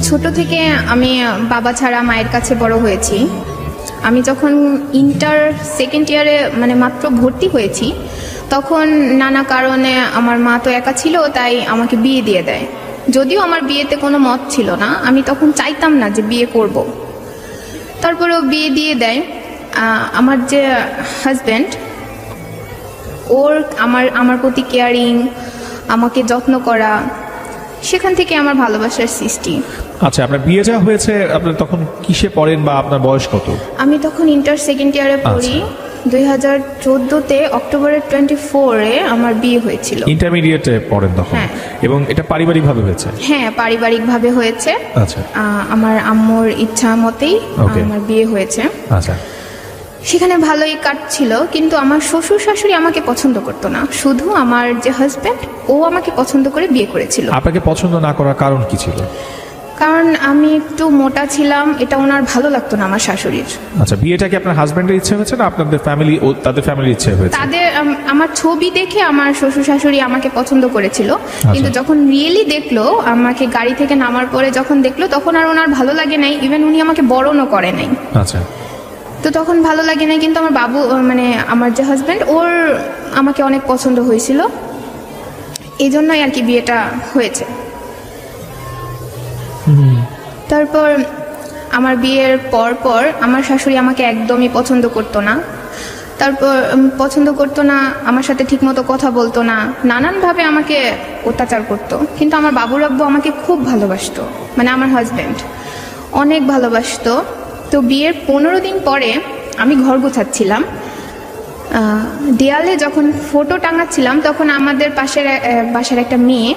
ছোট থেকে আমি বাবা ছাড়া মায়ের কাছে বড় হয়েছি। আমি যখন ইন্টার সেকেন্ড ইয়ারে মানে মাত্র ভর্তি হয়েছি, তখন নানা কারণে আমার মা তো একা ছিল, তাই আমাকে বিয়ে দিয়ে দেয়। যদিও আমার বিয়েতে কোনো মত ছিল না, আমি তখন চাইতাম না যে বিয়ে করব। তারপরেও বিয়ে দিয়ে দেয়। আমার যে হাজব্যান্ড, ওর আমার প্রতি কেয়ারিং, আমাকে যত্ন করা, সেখান থেকে আমার ভালোবাসার সৃষ্টি। আচ্ছা, আপনার বিয়ে যা হয়েছে, আপনার তখন কিসে পড়েন বা আপনার বয়স কত? আমি তখন ইন্টার সেকেন্ড ইয়ারে পড়ি। 2014-তে অক্টোবরের 24-এ আমার বিয়ে হয়েছিল। ইন্টারমিডিয়েটে পড়েন তখন? হ্যাঁ। এবং এটা পারিবারিকভাবে হয়েছে? হ্যাঁ, পারিবারিকভাবে হয়েছে। আচ্ছা। আমার আম্মুর ইচ্ছা মতেই আমার বিয়ে হয়েছে। আচ্ছা। সেখানে ভালোই কাটছিল, কিন্তু আমার শ্বশুর শাশুড়ি আমাকে পছন্দ করতো না। শুধু আমার যে হাজব্যান্ড, ও আমাকে পছন্দ করে বিয়ে করেছিল। আপনাকে পছন্দ না করার কারণ কি ছিল? কারণ আমি একটু মোটা ছিলাম, এটা ওনার ভালো লাগতো না আমার শাশুড়ির। আচ্ছা, বিয়েটা কি আপনার হাজবেন্ডের ইচ্ছে হয়েছে না আপনাদের ফ্যামিলি ও তাদের ফ্যামিলির ইচ্ছে হয়েছে? তাদের আমার ছবি দেখে আমার শ্বশুর শাশুড়ি আমাকে পছন্দ করেছিল, কিন্তু যখন রিয়েলি দেখলো, আমাকে গাড়ি থেকে নামার পরে যখন দেখলো, তখন আর ওনার ভালো লাগে নাই। ইভেন উনি আমাকে বরণও করে নাই। আচ্ছা। তো তখন ভালো লাগে নাই, কিন্তু আমার বাবু মানে আমার যে হাজব্যান্ড, ওর আমাকে অনেক পছন্দ হয়েছিল, এই জন্যই আর কি বিয়েটা হয়েছে। তারপর আমার বিয়ের পর আমার শাশুড়ি আমাকে একদমই পছন্দ করতো না। তারপর পছন্দ করতো না, আমার সাথে ঠিকমতো কথা বলতো না, নানানভাবে আমাকে অত্যাচার করতো। কিন্তু আমার বাবুর আব্বু আমাকে খুব ভালোবাসতো, মানে আমার হাজব্যান্ড অনেক ভালোবাসতো। তো বিয়ের 15 দিন পরে আমি ঘর গোছাচ্ছিলাম, দেয়ালে যখন ফটো টাঙাচ্ছিলাম, তখন আমাদের বাসার একটা মেয়ে,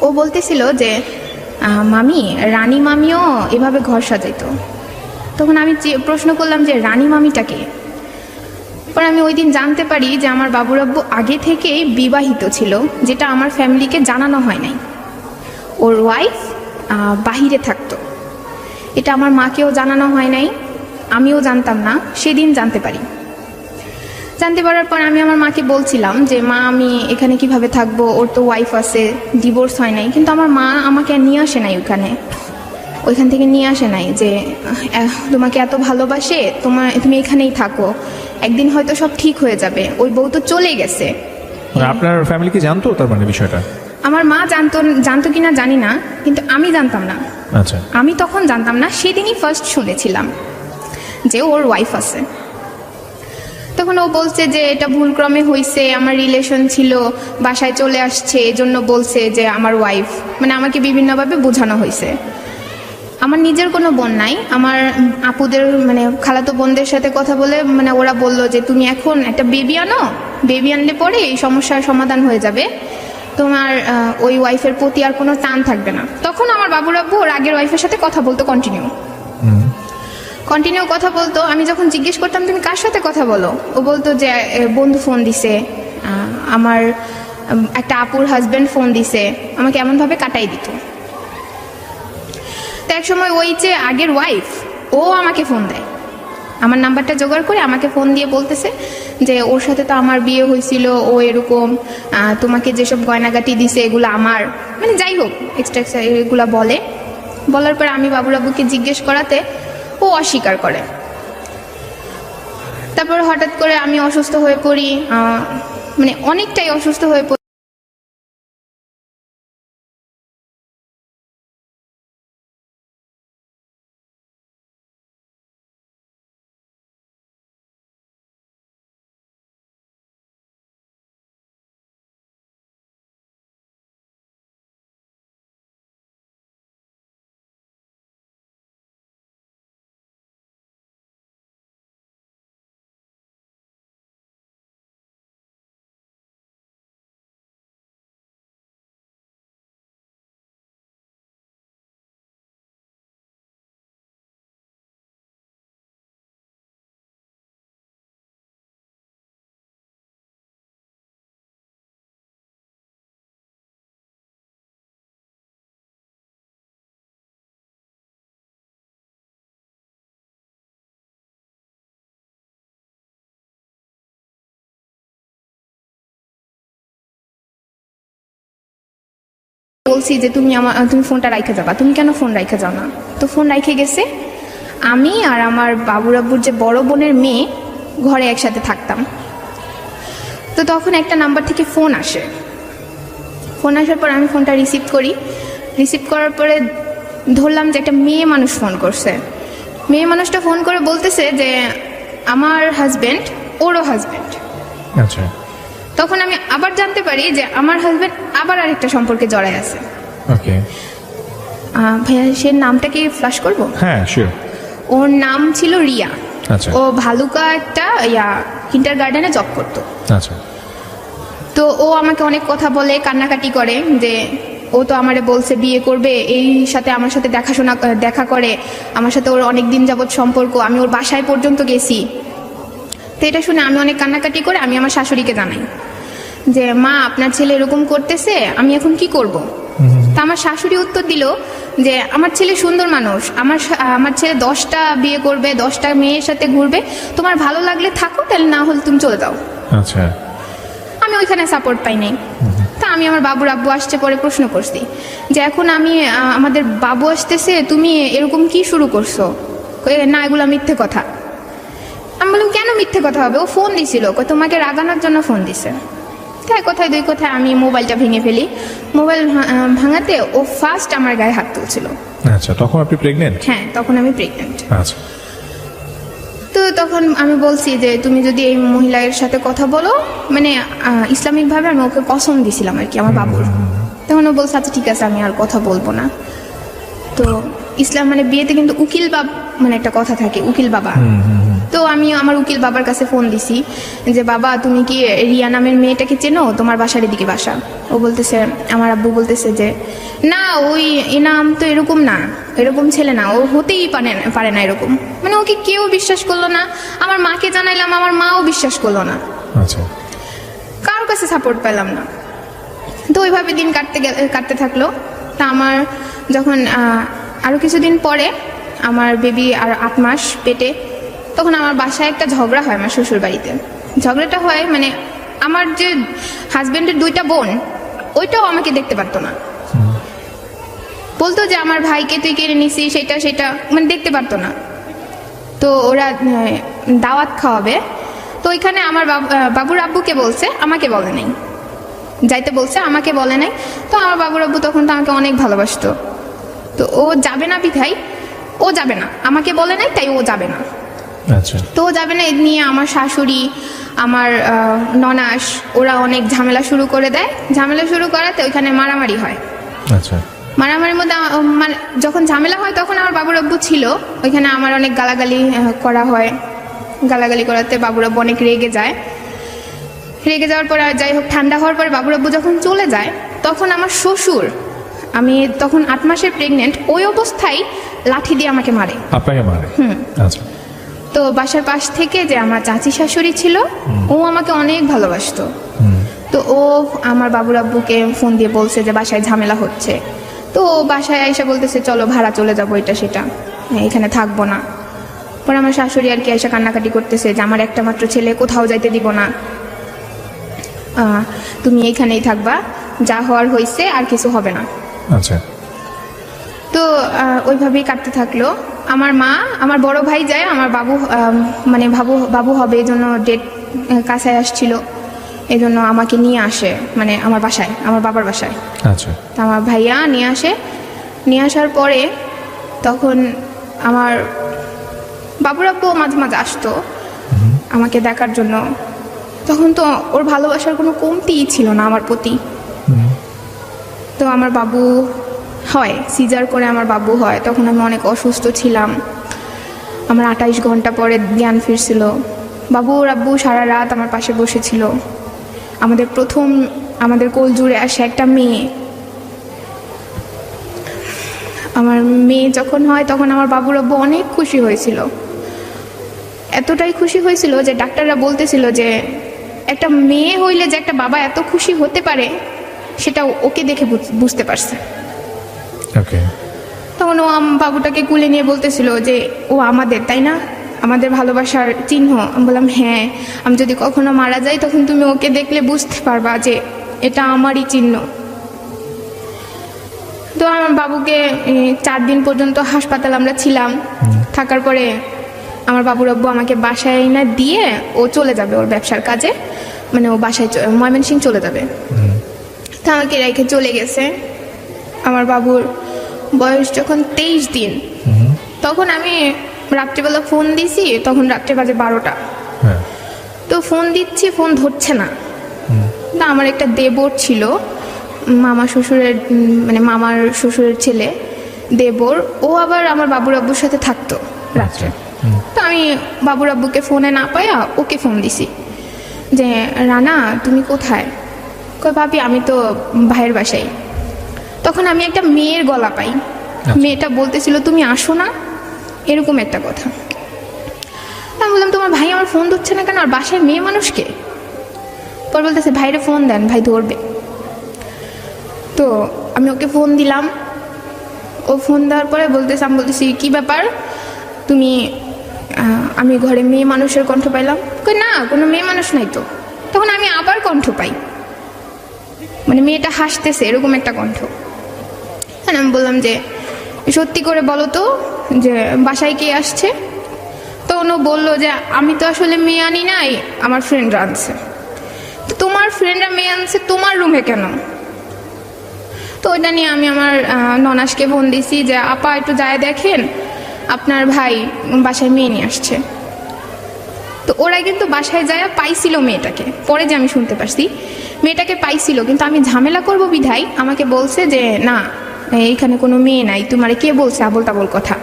ও বলতেছিল যে মামি, রানী মামিও এভাবে ঘর সাজাইতো। তখন আমি প্রশ্ন করলাম যে রানী মামিটাকে। পরে আমি ওই দিন জানতে পারি যে আমার বাবুর আব্বু আগে থেকেই বিবাহিত ছিল, যেটা আমার ফ্যামিলিকে জানানো হয় নাই। ওর ওয়াইফ বাহিরে থাকতো, এটা আমার মাকেও জানানো হয় নাই, আমিও জানতাম না। সেদিন জানতে পারার পর আমি আমার মাকে বলছিলাম যে মা, আমি এখানে কিভাবে থাকবো, ওর তো ওয়াইফ আছে, ডিভোর্স হয় নাই। কিন্তু আমার মা আমাকে নিয়ে আসে নাই ওইখান থেকে নিয়ে আসে নাই যে তোমাকে এত ভালোবাসে, তুমি এখানেই থাকো, একদিন হয়তো সব ঠিক হয়ে যাবে। ওই বউ তো চলে গেছে। আপনার ফ্যামিলি কি জানতো তার মানে বিষয়টা? আমার মা জানতো কিনা জানি না, কিন্তু আমি জানতাম না। আচ্ছা। আমি তখন জানতাম না, সেদিনই ফার্স্ট শুনেছিলাম যে ওর ওয়াইফ আছে। তখন ও বলছে যে এটা ভুলক্রমে হয়েছে, আমার রিলেশন ছিল, বাসায় চলে আসছে, এজন্য বলছে যে আমার ওয়াইফ। মানে আমাকে বিভিন্নভাবে বোঝানো হয়েছে। আমার নিজের কোনো বোন নাই, আমার আপুদের মানে খালাতো বোনদের সাথে কথা বলে মানে ওরা বললো যে তুমি এখন একটা বেবি আনো, বেবি আনলে পরে এই সমস্যার সমাধান হয়ে যাবে, তোমার ওই ওয়াইফের প্রতি আর কোনো টান থাকবে না। তখন আমার বাবুর আব্বু ওর আগের ওয়াইফের সাথে কথা বলতো, কন্টিনিউ কথা বলতো। আমি যখন জিজ্ঞেস করতাম তুমি কার সাথে কথা বলো, ও বলতো যে বন্ধু ফোন দিছে, আমার একটা আপুর হাজব্যান্ড ফোন দিছে, আমাকে এমনভাবে কাটাই দিত। তো এক সময় ওই যে আগের ওয়াইফ, ও আমাকে ফোন দেয়, আমার নাম্বারটা জোগাড় করে আমাকে ফোন দিয়ে বলতেছে যে ওর সাথে তো আমার বিয়ে হয়েছিল, ও এরকম, তোমাকে যেসব গয়নাগাটি দিছে এগুলো আমার, মানে যাই হোক এক্সট্রা এগুলা বলার পর আমি বাবুর আব্বুকে জিজ্ঞেস করাতে ও অস্বীকার করে। তারপর হঠাৎ করে আমি অসুস্থ হয়ে পড়ি, মানে অনেকটাই অসুস্থ হয়ে পড়ি। বলছি যে তুমি ফোনটা রাইখে যাবা, তুমি কেন ফোন রাইখে যাও না? তো ফোন রাইখে গেছে। আমি আর আমার বাবুর আব্বুর যে বড় বোনের মেয়ে ঘরে একসাথে থাকতাম। তো তখন একটা নাম্বার থেকে ফোন আসে। ফোন আসার পর আমি ফোনটা রিসিভ করি। রিসিভ করার পরে ধরলাম যে একটা মেয়ে মানুষ ফোন করছে। মেয়ে মানুষটা ফোন করে বলতেছে যে আমার হাজব্যান্ড ওরও হাজব্যান্ড। আচ্ছা। তখন আমি আবার জানতে পারি যে আমার হাজব্যান্ড আবার আরেকটা সম্পর্কে জড়ায় আছে। ওকে। ভাইয়া সে নামটা কি ফ্ল্যাশ করবো? হ্যাঁ, শিওর। ওর নাম ছিল রিয়া। আচ্ছা। ও ভালুকা একটা কিন্ডার গার্ডেনে জব করতো। আচ্ছা। তো ও আমাকে অনেক কথা বলে, কান্নাকাটি করে যে ও তো আমারে বলছে বিয়ে করবে, এই সাথে আমার সাথে দেখা করে, আমার সাথে ওর অনেক দিন যাবৎ সম্পর্ক, আমি ওর বাসায় পর্যন্ত গেছি। তো এটা শুনে আমি অনেক কান্নাকাটি করে আমি আমার শাশুড়িকে জানাই যে মা আপনার ছেলে এরকম করতেছে, আমি এখন কি করব? তা আমার শাশুড়ি উত্তর দিল যে আমার ছেলে সুন্দর মানুষ, আমার ছেলে 10টা বিয়ে করবে, 10টা মেয়ের সাথে ঘুরবে, তোমার ভালো লাগলে থাকো, তাহলে না হলে তুমি চলে যাও। আচ্ছা। আমি ওইখানে সাপোর্ট পাই নাই। তা আমি আমার বাবুর আব্বু আসছে পরে প্রশ্ন করছি যে এখন আমাদের বাবু আসতেছে, তুমি এরকম কি শুরু করছো? না, এগুলো মিথ্যে কথা। আমি বললাম কেন মিথ্যে কথা হবে? ও ফোন দিছিল, তোমাকে রাগানোর জন্য ফোন দিছে। তাই কথায় দুই কথায় আমি মোবাইলটা ভেঙে ফেলি। মোবাইল ভাঙাতে ও ফার্স্ট আমার গায়ে হাত তুলছিল। আচ্ছা, তখন আপনি প্রেগনেন্ট? হ্যাঁ, তখন আমি প্রেগনেন্ট। আচ্ছা। তো তখন আমি বলছি যে তুমি যদি এই মহিলার সাথে কথা বলো, মানে ইসলামিকভাবে আমি ওকে কসম দিছিলাম আর কি আমার বাবুর। তখন ও বলছে আচ্ছা ঠিক আছে, আমি আর কথা বলবো না। তো ইসলাম মানে বিয়েতে কিন্তু উকিল মানে একটা কথা থাকে, উকিল বাবা। তো আমি আমার উকিল বাবার কাছে ফোন দিছি যে বাবা তুমি কি রিয়া নামের মেয়েটাকে চেনো? তোমার বাসার এদিকে বাসা। ও বলতেছে, আমার আব্বু বলতেছে যে না, ওই নাম তো এরকম না, এরকম ছেলে না, ও হতেই পারে না এরকম। মানে ওকে কেউ বিশ্বাস করলো না। আমার মাকে জানাইলাম, আমার মাও বিশ্বাস করলো না। আচ্ছা। কারোর কাছে সাপোর্ট পেলাম না। তো ওইভাবে দিন কাটতে থাকলো। তা আমার যখন আরো কিছুদিন পরে আমার বেবি আর 8 মাস পেটে, তখন আমার বাসায় একটা ঝগড়া হয় আমার শ্বশুর বাড়িতে। ঝগড়াটা হয় মানে আমার যে হাজবেন্ডের 2টা বোন, ওইটাও আমাকে দেখতে পারতো না। বলতো যে আমার ভাইকে তুই কেড়ে নিছিস, সেটা মানে দেখতে পারতো না। তো ওরা দাওয়াত খাওয়াবে, তো ওইখানে আমার বাবুর আব্বুকে বলছে, আমাকে বলে নাই, যাইতে বলছে, আমাকে বলে নাই। তো আমার বাবুর আব্বু তখন তো আমাকে অনেক ভালোবাসতো। তো ও যাবে না বিধায় ও যাবে না, আমাকে বলে নাই তাই ও যাবে না। আচ্ছা। তো ও যাবে না, এ নিয়ে আমার শাশুড়ি, আমার ননাস, ওরা অনেক ঝামেলা শুরু করে দেয়। ঝামেলা শুরু করাতে ওইখানে মারামারি হয়। আচ্ছা। মারামারির মধ্যে মানে যখন ঝামেলা হয় তখন আমার বাবুর আব্বু ছিল ওইখানে, আমার অনেক গালাগালি করা হয়। গালাগালি করাতে বাবুর আব্বু অনেক রেগে যায়। রেগে যাওয়ার পরে যাই হোক, ঠান্ডা হওয়ার পরে বাবুর আব্বু যখন চলে যায়, তখন আমার শ্বশুর, আমি তখন 8 মাসের প্রেগনেন্ট, ওই অবস্থায় লাঠি দিয়ে আমাকে মারে। আপনাকে মারে? আচ্ছা। তো বাসার পাশ থেকে যে আমার চাচি শাশুড়ি ছিল, ও আমাকে অনেক ভালোবাসতো। তো ও আমার বাবুর আব্বুকে ফোন দিয়ে বলছে যে বাসায় ঝামেলা হচ্ছে। তো ও বাসায় এসে বলতেছে চলো ভাড়া চলে যাবো, এটা সেটা, এখানে থাকবো না। পরে আমার শাশুড়ি আর কি এসে কান্নাকাটি করতেছে যে আমার একটা মাত্র ছেলে, কোথাও যাইতে দিব না, তুমি এইখানেই থাকবা, যা হওয়ার হয়েছে, আর কিছু হবে না। আচ্ছা। তো ওইভাবেই কাটতে থাকলো। আমার মা, আমার বড় ভাই যায়, আমার বাবু মানে বাবু হবে এই জন্য ডেট কাছায় আসছিল, এই জন্য আমাকে নিয়ে আসে মানে আমার বাসায়, আমার বাবার বাসায়। আচ্ছা। তো আমার ভাইয়া নিয়ে আসে। নিয়ে আসার পরে তখন আমার বাবুর আব্বু মাঝে মাঝে আসতো আমাকে দেখার জন্য। তখন তো ওর ভালোবাসার কোনো কমতিই ছিল না আমার প্রতি। তো আমার বাবু হয়, সিজার করে আমার বাবু হয়, তখন আমি অনেক অসুস্থ ছিলাম। আমার 28 ঘন্টা পরে জ্ঞান ফিরছিল। বাবুর আব্বু সারা রাত আমার পাশে বসেছিল। আমাদের কোল জুড়ে আসে একটা মেয়ে। আমার মেয়ে যখন হয় তখন আমার বাবুর আব্বু অনেক খুশি হয়েছিল। এতটাই খুশি হয়েছিল যে ডাক্তাররা বলতেছিল যে একটা মেয়ে হইলে যে একটা বাবা এত খুশি হতে পারে, সেটা ওকে দেখে বুঝতে পারছে। ওকে। তখন ও বাবুটাকে কুলে নিয়ে বলতেছিল যে ও আমাদের, তাই না, আমাদের ভালোবাসার চিহ্ন। আমি বললাম হ্যাঁ, আমি যদি কখনো মারা যাই তখন তুমি ওকে দেখলে বুঝতে পারবা যে এটা আমারই চিহ্ন। তো আমার বাবুকে 4 দিন পর্যন্ত হাসপাতাল আমরা ছিলাম। থাকার পরে আমার বাবুর আব্বু আমাকে বাসায় না দিয়ে ও চলে যাবে ওর ব্যবসার কাজে, মানে ও বাসায় ময়মনসিংহ চলে যাবে। তো আমাকে রেখে চলে গেছে। আমার বাবুর বয়স যখন 23 দিন, তখন আমি রাত্রিবেলা ফোন দিছি, তখন রাত্রে বাজে 12টা। হ্যাঁ। তো ফোন দিচ্ছি, ফোন ধরছে না। না, আমার একটা দেবর ছিল, মামা শ্বশুরের মানে মামার শ্বশুরের ছেলে দেবর, ও আবার আমার বাবুর আব্বুর সাথে থাকতো রাত্রে। তো আমি বাবুর আব্বুকে ফোনে না পাইয়া ওকে ফোন দিছি যে রানা তুমি কোথায়? কই ভাবি আমি তো ভাইয়ের বাসায়। তখন আমি একটা মেয়ের গলা পাই, মেয়েটা বলতেছিল তুমি আসো না, এরকম একটা কথা। আমি বললাম তোমার ভাই আমার ফোন ধরছে না কেন, আর বাসায় মেয়ে মানুষকে? পর বলতেছে ভাইরে ফোন দেন, ভাই ধরবে। তো আমি ওকে ফোন দিলাম, ও ফোন দেওয়ার পরে বলতেছে, আমি বলতেছি কি ব্যাপার তুমি, আমি ঘরে মেয়ে মানুষের কণ্ঠ পাইলাম। কই না, কোনো মেয়ে মানুষ নাই তো। তখন আমি আবার কণ্ঠ পাই, মানে মেয়েটা হাসতেছে, এরকম একটা কণ্ঠ। আমি বললাম যে সত্যি করে বলো তো যে বাসায় কে আসছে? তো ও বললো যে আমি তো আসলে মেয়ে আনি নাই, আমার ফ্রেন্ডরা আনছে। তো তোমার ফ্রেন্ডরা মেয়ে আনছে তোমার রুমে কেন? তো ওইটা নিয়ে আমি আমার ননাসকে ফোন দিছি যে আপা একটু যায় দেখেন আপনার ভাই বাসায় মেয়ে নিয়ে আসছে। তো ওরা কিন্তু বাসায় যায় পাইছিল মেয়েটাকে, পরে যে আমি শুনতে পারছি মেয়েটাকে পাইছিল, কিন্তু আমি ঝামেলা করব বিধায় আমাকে বলছে যে না এইখানে কোনো মেয়ে নাই, তোমার কে বলছে আবল তাবল কথা।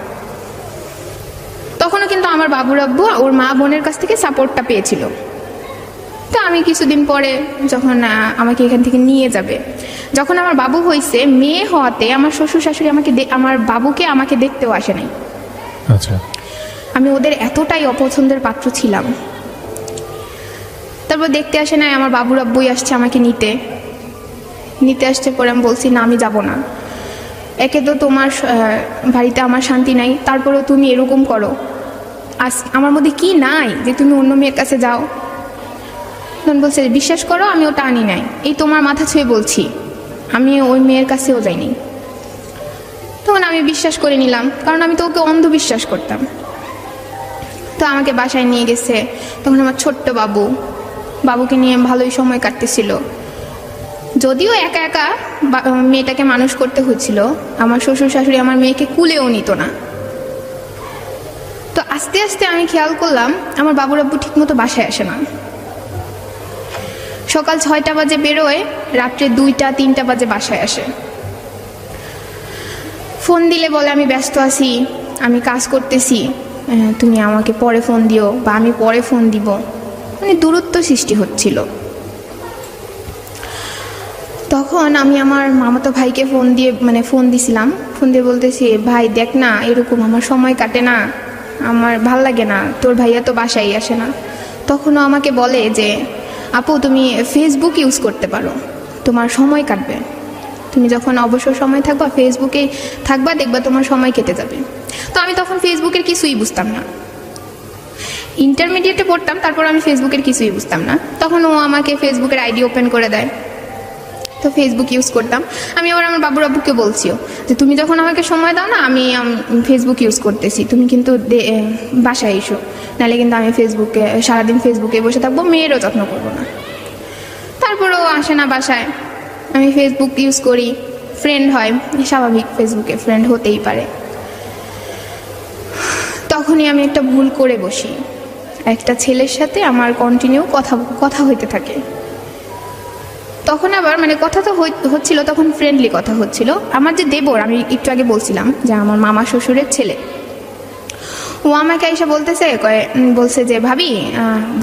তখনও কিন্তু আমার বাবুর আব্বু ওর মা বোনের কাছ থেকে সাপোর্টটা পেয়েছিল। তো আমি কিছুদিন পরে যখন আমাকে এখান থেকে নিয়ে যাবে, যখন আমার বাবু হয়েছে, মেয়ে হওয়াতে আমার শ্বশুর শাশুড়ি আমার বাবুকে আমাকে দেখতেও আসে নাই। আচ্ছা। আমি ওদের এতটাই অপছন্দের পাত্র ছিলাম। তারপর দেখতে আসে নাই, আমার বাবুর আব্বুই আসছে আমাকে নিতে আসছে। পরে আমি বলছি না আমি যাব না, একে তো তোমার বাড়িতে আমার শান্তি নাই, তারপরেও তুমি এরকম করো, আমার মধ্যে কি নাই যে তুমি অন্য মেয়ের কাছে যাও? তখন বলছে বিশ্বাস করো আমি ওটা আনি নাই, এই তোমার মাথা ছুঁয়ে বলছি আমি ওই মেয়ের কাছেও যাইনি। তখন আমি বিশ্বাস করে নিলাম, কারণ আমি তো ওকে অন্ধবিশ্বাস করতাম। তো আমাকে বাসায় নিয়ে গেছে, তখন আমার ছোট্ট বাবুকে নিয়ে ভালোই সময় কাটতেছিল। যদিও একা একা মেয়েটাকে মানুষ করতে হচ্ছিল, আমার শ্বশুর শাশুড়ি আমার মেয়েকে কুলেও নিত না। তো আস্তে আস্তে আমি খেয়াল করলাম আমার বাবুর আব্বু ঠিক মতো বাসায় আসে না। সকাল 6টা বাজে বেরোয়, রাত্রে 2টা-3টা বাজে বাসায় আসে। ফোন দিলে বলে আমি ব্যস্ত আছি, আমি কাজ করতেছি, তুমি আমাকে পরে ফোন দিও বা আমি পরে ফোন দিব, মানে দূরত্ব সৃষ্টি হচ্ছিল। তখন আমি আমার মামাতো ভাইকে ফোন দিছিলাম, ফোন দিয়ে বলতেছি ভাই দেখ না এরকম আমার সময় কাটে না, আমার ভাল লাগে না, তোর ভাইয়া তো বাসায় আসে না। তখনও আমাকে বলে যে আপু তুমি ফেসবুক ইউজ করতে পারো, তোমার সময় কাটবে, তুমি যখন অবসর সময় থাকবা ফেসবুকে থাকবা, দেখবা তোমার সময় কেটে যাবে। তো আমি তখন ফেসবুকের কিছুই বুঝতাম না, ইন্টারমিডিয়েটে পড়তাম, তারপর আমি ফেসবুকের কিছুই বুঝতাম না। তখন ও আমাকে ফেসবুকের আইডি ওপেন করে দেয়, তো ফেসবুক ইউজ করতাম। আমি আবার আমার বাবুর আব্বুকে বলছিও যে তুমি যখন আমাকে সময় দাও না, আমি ফেসবুক ইউজ করতেছি, তুমি কিন্তু বাসায় এসো, নাহলে কিন্তু আমি সারাদিন ফেসবুকে বসে থাকবো, মেয়েরও যত্ন করবো না। তারপরেও আসে না বাসায়, আমি ফেসবুক ইউজ করি, ফ্রেন্ড হয়, স্বাভাবিক ফেসবুকে ফ্রেন্ড হতেই পারে। তখনই আমি একটা ভুল করে বসি, একটা ছেলের সাথে আমার কন্টিনিউ কথা হইতে থাকে। তখন আবার মানে কথা তো হচ্ছিল, তখন ফ্রেন্ডলি কথা হচ্ছিল। আমার যে দেবর, আমি একটু আগে বলছিলাম যে আমার মামা শ্বশুরের ছেলে, ও আমাকে এসে বলছে যে ভাবি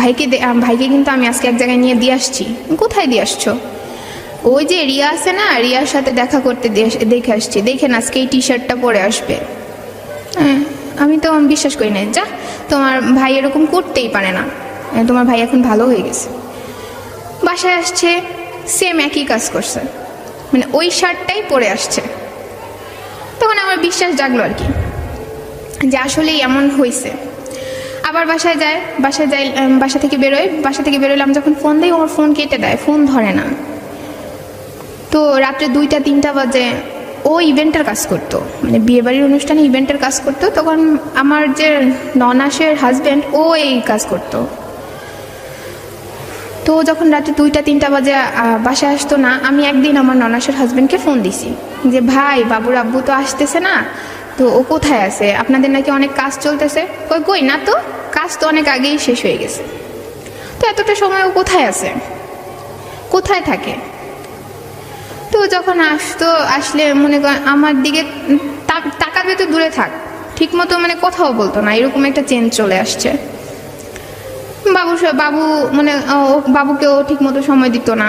ভাইকে কিন্তু আমি আজকে এক জায়গায় নিয়ে দিয়ে আসছি। কোথায় দিয়ে আসছো? ওই যে রিয়া আছে না, রিয়ার সাথে দেখা করতে দেখে আসছি, দেখেন আজকে এই টি-শার্টটা পরে আসবে। হ্যাঁ, আমি তো বিশ্বাস করি না, যা তোমার ভাই এরকম করতেই পারে না, তোমার ভাই এখন ভালো হয়ে গেছে। বাসায় আসছে, সেম একই কাজ করছে, মানে ওই শার্টটাই পরে আসছে। তখন আমার বিশ্বাস জাগলো আর কি, যে আসলেই এমন হয়েছে। আবার বাসায় বাসা থেকে বেরোলে আমি যখন ফোন দিই, আমার ফোন কেটে দেয়, ফোন ধরে না। তো রাত্রে 2টা-3টা বাজে ও ও ইভেন্টের কাজ করতো, মানে বিয়েবাড়ির অনুষ্ঠানে ইভেন্টের কাজ করতো। তখন আমার যে ননাসের হাজব্যান্ড ও এই কাজ করতো। তো যখন রাতে 2টা-3টা বাজে বাসায় আসতো না, আমি একদিন আমার ননাসের হাজব্যান্ডকে ফোন দিছি যে ভাই বাবুর আব্বু তো আসতেছে না, তো ও কোথায় আছে, আপনাদের নাকি অনেক কাজ চলতেছে। কই না তো, কাজ তো অনেক আগেই শেষ হয়ে গেছে। তো এতটা সময় ও কোথায় আছে, কোথায় থাকে? তো যখন আসলে মনে করেন আমার দিকে তাকাবে তো দূরে থাক, ঠিক মতো মানে কথাও বলতো না, এরকম একটা চেঞ্জ চলে আসছে। বাবু মানে বাবুকেও ঠিক মতো সময় দিত না।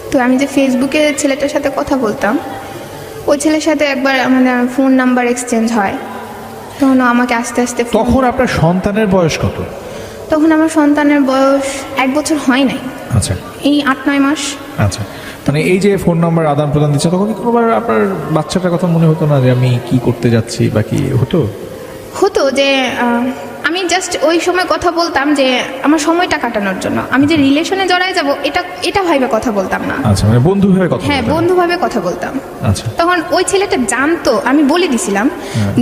তো আমি যে ফেসবুকে ছেলেটার সাথে কথা বলতাম, ওই ছেলের সাথে একবার আমাদের ফোন নাম্বার এক্সচেঞ্জ হয়। তখন আমাকে আস্তে আস্তে তখন আপনার সন্তানের বয়স কত? তখন আমার সন্তানের বয়স 1 বছর হয় নাই, আচ্ছা, এই 8-9 মাস। আচ্ছা, মানে এই যে ফোন নাম্বার আদান প্রদান দিচ্ছে, তখন কি কোনোবার আপনার বাচ্চাটার কথা মনে হতো না যে আমি কি করতে যাচ্ছি বা কি হতো যে আমি জাস্ট ওই সময় কথা বলতাম যে আমার সময়টা কাটানোর জন্য, আমি যে রিলেশনে জড়ায় যাব এটা ভাইবে কথা বলতাম না। আচ্ছা, মানে বন্ধু ভাবে কথা? হ্যাঁ, বন্ধুভাবে কথা বলতাম। আচ্ছা, তখন ওই ছেলেটা জানতো, আমি বলে দিছিলাম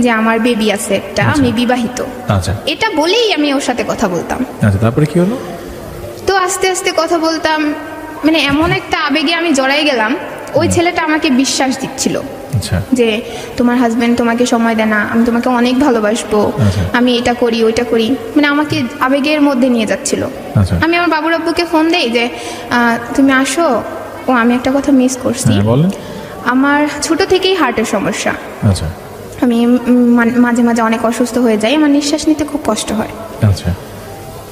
যে আমার বেবি আছে একটা, আমি বিবাহিত। আচ্ছা, এটা বলেই আমি ওর সাথে কথা বলতাম। আচ্ছা, তারপরে কি হলো? তো আস্তে আস্তে কথা বলতাম, মানে এমন একটা আবেগে আমি জড়াই গেলাম, ওই ছেলেটা আমাকে বিশ্বাস দিচ্ছিল আচ্ছা, যে তোমার হাজবেন্ড তোমাকে সময় দেয় না, আমি তোমাকে অনেক ভালোবাসবো, আচ্ছা, আমি এটা করি ওইটা করি, মানে আমাকে আবেগের মধ্যে নিয়ে যাচ্ছিল। আচ্ছা, আমি আমার বাবুর আব্বুকে ফোন দেই যে তুমি আসো। ও আমি একটা কথা মিস করছি, হ্যাঁ, বলেন। আমার ছোট থেকেই হার্টের সমস্যা। আচ্ছা, আমি মাঝে মাঝে অনেক অসুস্থ হয়ে যাই, আমার নিঃশ্বাস নিতে খুব কষ্ট হয়। আচ্ছা,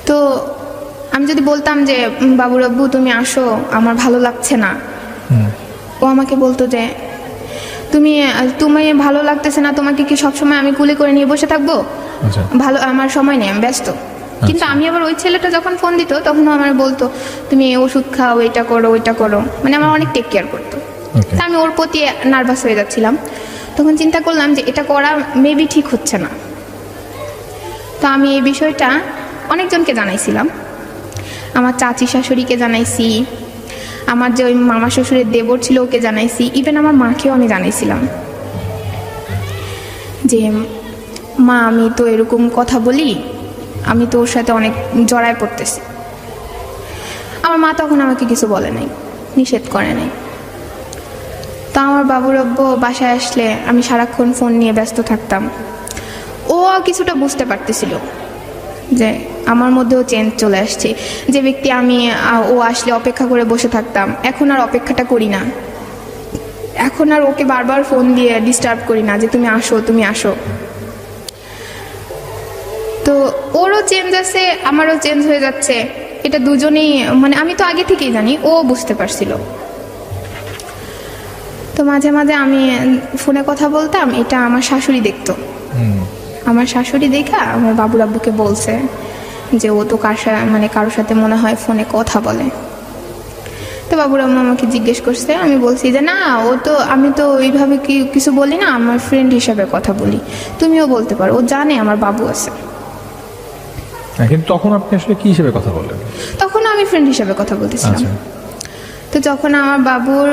তো আমি যদি বলতাম যে বাবুর আব্বু তুমি আসো, আমার ভালো লাগছে না, ও আমাকে বলতো যে তুমি ভালো লাগতেছে না, তোমাকে কি সবসময় আমি কুলে করে নিয়ে বসে থাকবো? আচ্ছা, ভালো, আমার সময় নেই, আমি ব্যস্ত। কিন্তু আমি আবার ওই ছেলেটা যখন ফোন দিত তখন আমার বলতো তুমি ওষুধ খাও, এটা করো ওইটা করো, মানে আমার অনেক টেক কেয়ার করতো। Okay. তা আমি ওর প্রতি নার্ভাস হয়ে যাচ্ছিলাম। তখন চিন্তা করলাম যে এটা করা মেবি ঠিক হচ্ছে না। তো আমি এই বিষয়টা অনেকজনকে জানাইছিলাম, আমার চাচি শাশুড়িকে জানাইছি, আমার যে ওই মামা শ্বশুরের দেবর ছিল ওকে জানাইছি, ইভেন আমার মাকেও আমি জানাইছিলাম যে মা আমি তো এরকম কথা বলি, আমি তো ওর সাথে অনেক জড়ায় পড়তেছি। আমার মা তখন আমাকে কিছু বলে নাই, নিষেধ করে নাই। তো আমার বাবুর আব্বু বাসায় আসলে আমি সারাক্ষণ ফোন নিয়ে ব্যস্ত থাকতাম। ও কিছুটা বুঝতে পারতেছিল যে আমার মধ্যেও চেঞ্জ চলে আসছে, যে ব্যক্তি আমি ও আসলে অপেক্ষা করে বসে থাকতাম, এখন আর অপেক্ষাটা করি না, এখন আর ওকে বারবার ফোন দিয়ে ডিস্টার্ব করি না যে তুমি আসো তুমি আসো। তো ওরও চেঞ্জ আছে, আমারও চেঞ্জ হয়ে যাচ্ছে, এটা দুজনেই, মানে আমি তো আগে থেকেই জানি, ও বুঝতে পারছিল। তো মাঝে মাঝে আমি ফোনে কথা বলতাম, এটা আমার শাশুড়ি দেখতো। আমার শাশুড়ি দেখা আমার বাবুর আব্বুকে বলছে যে ও তো কারোর সাথে মনে হয় ফোনে কথা বলে। তো বাবুর আম্মু আমাকে জিজ্ঞেস করছে, আমি বলছি যে না, আমি তো ওইভাবে কিছু বলি না, আমার ফ্রেন্ড হিসাবে কথা বলি, তুমিও বলতে পারো, ও জানে আমার বাবু আছে। কিন্তু তখন আপনি আসলে কি হিসেবে কথা বলেন? তখন আমি ফ্রেন্ড হিসাবে কথা বলতেছিলাম। তো যখন আমার বাবুর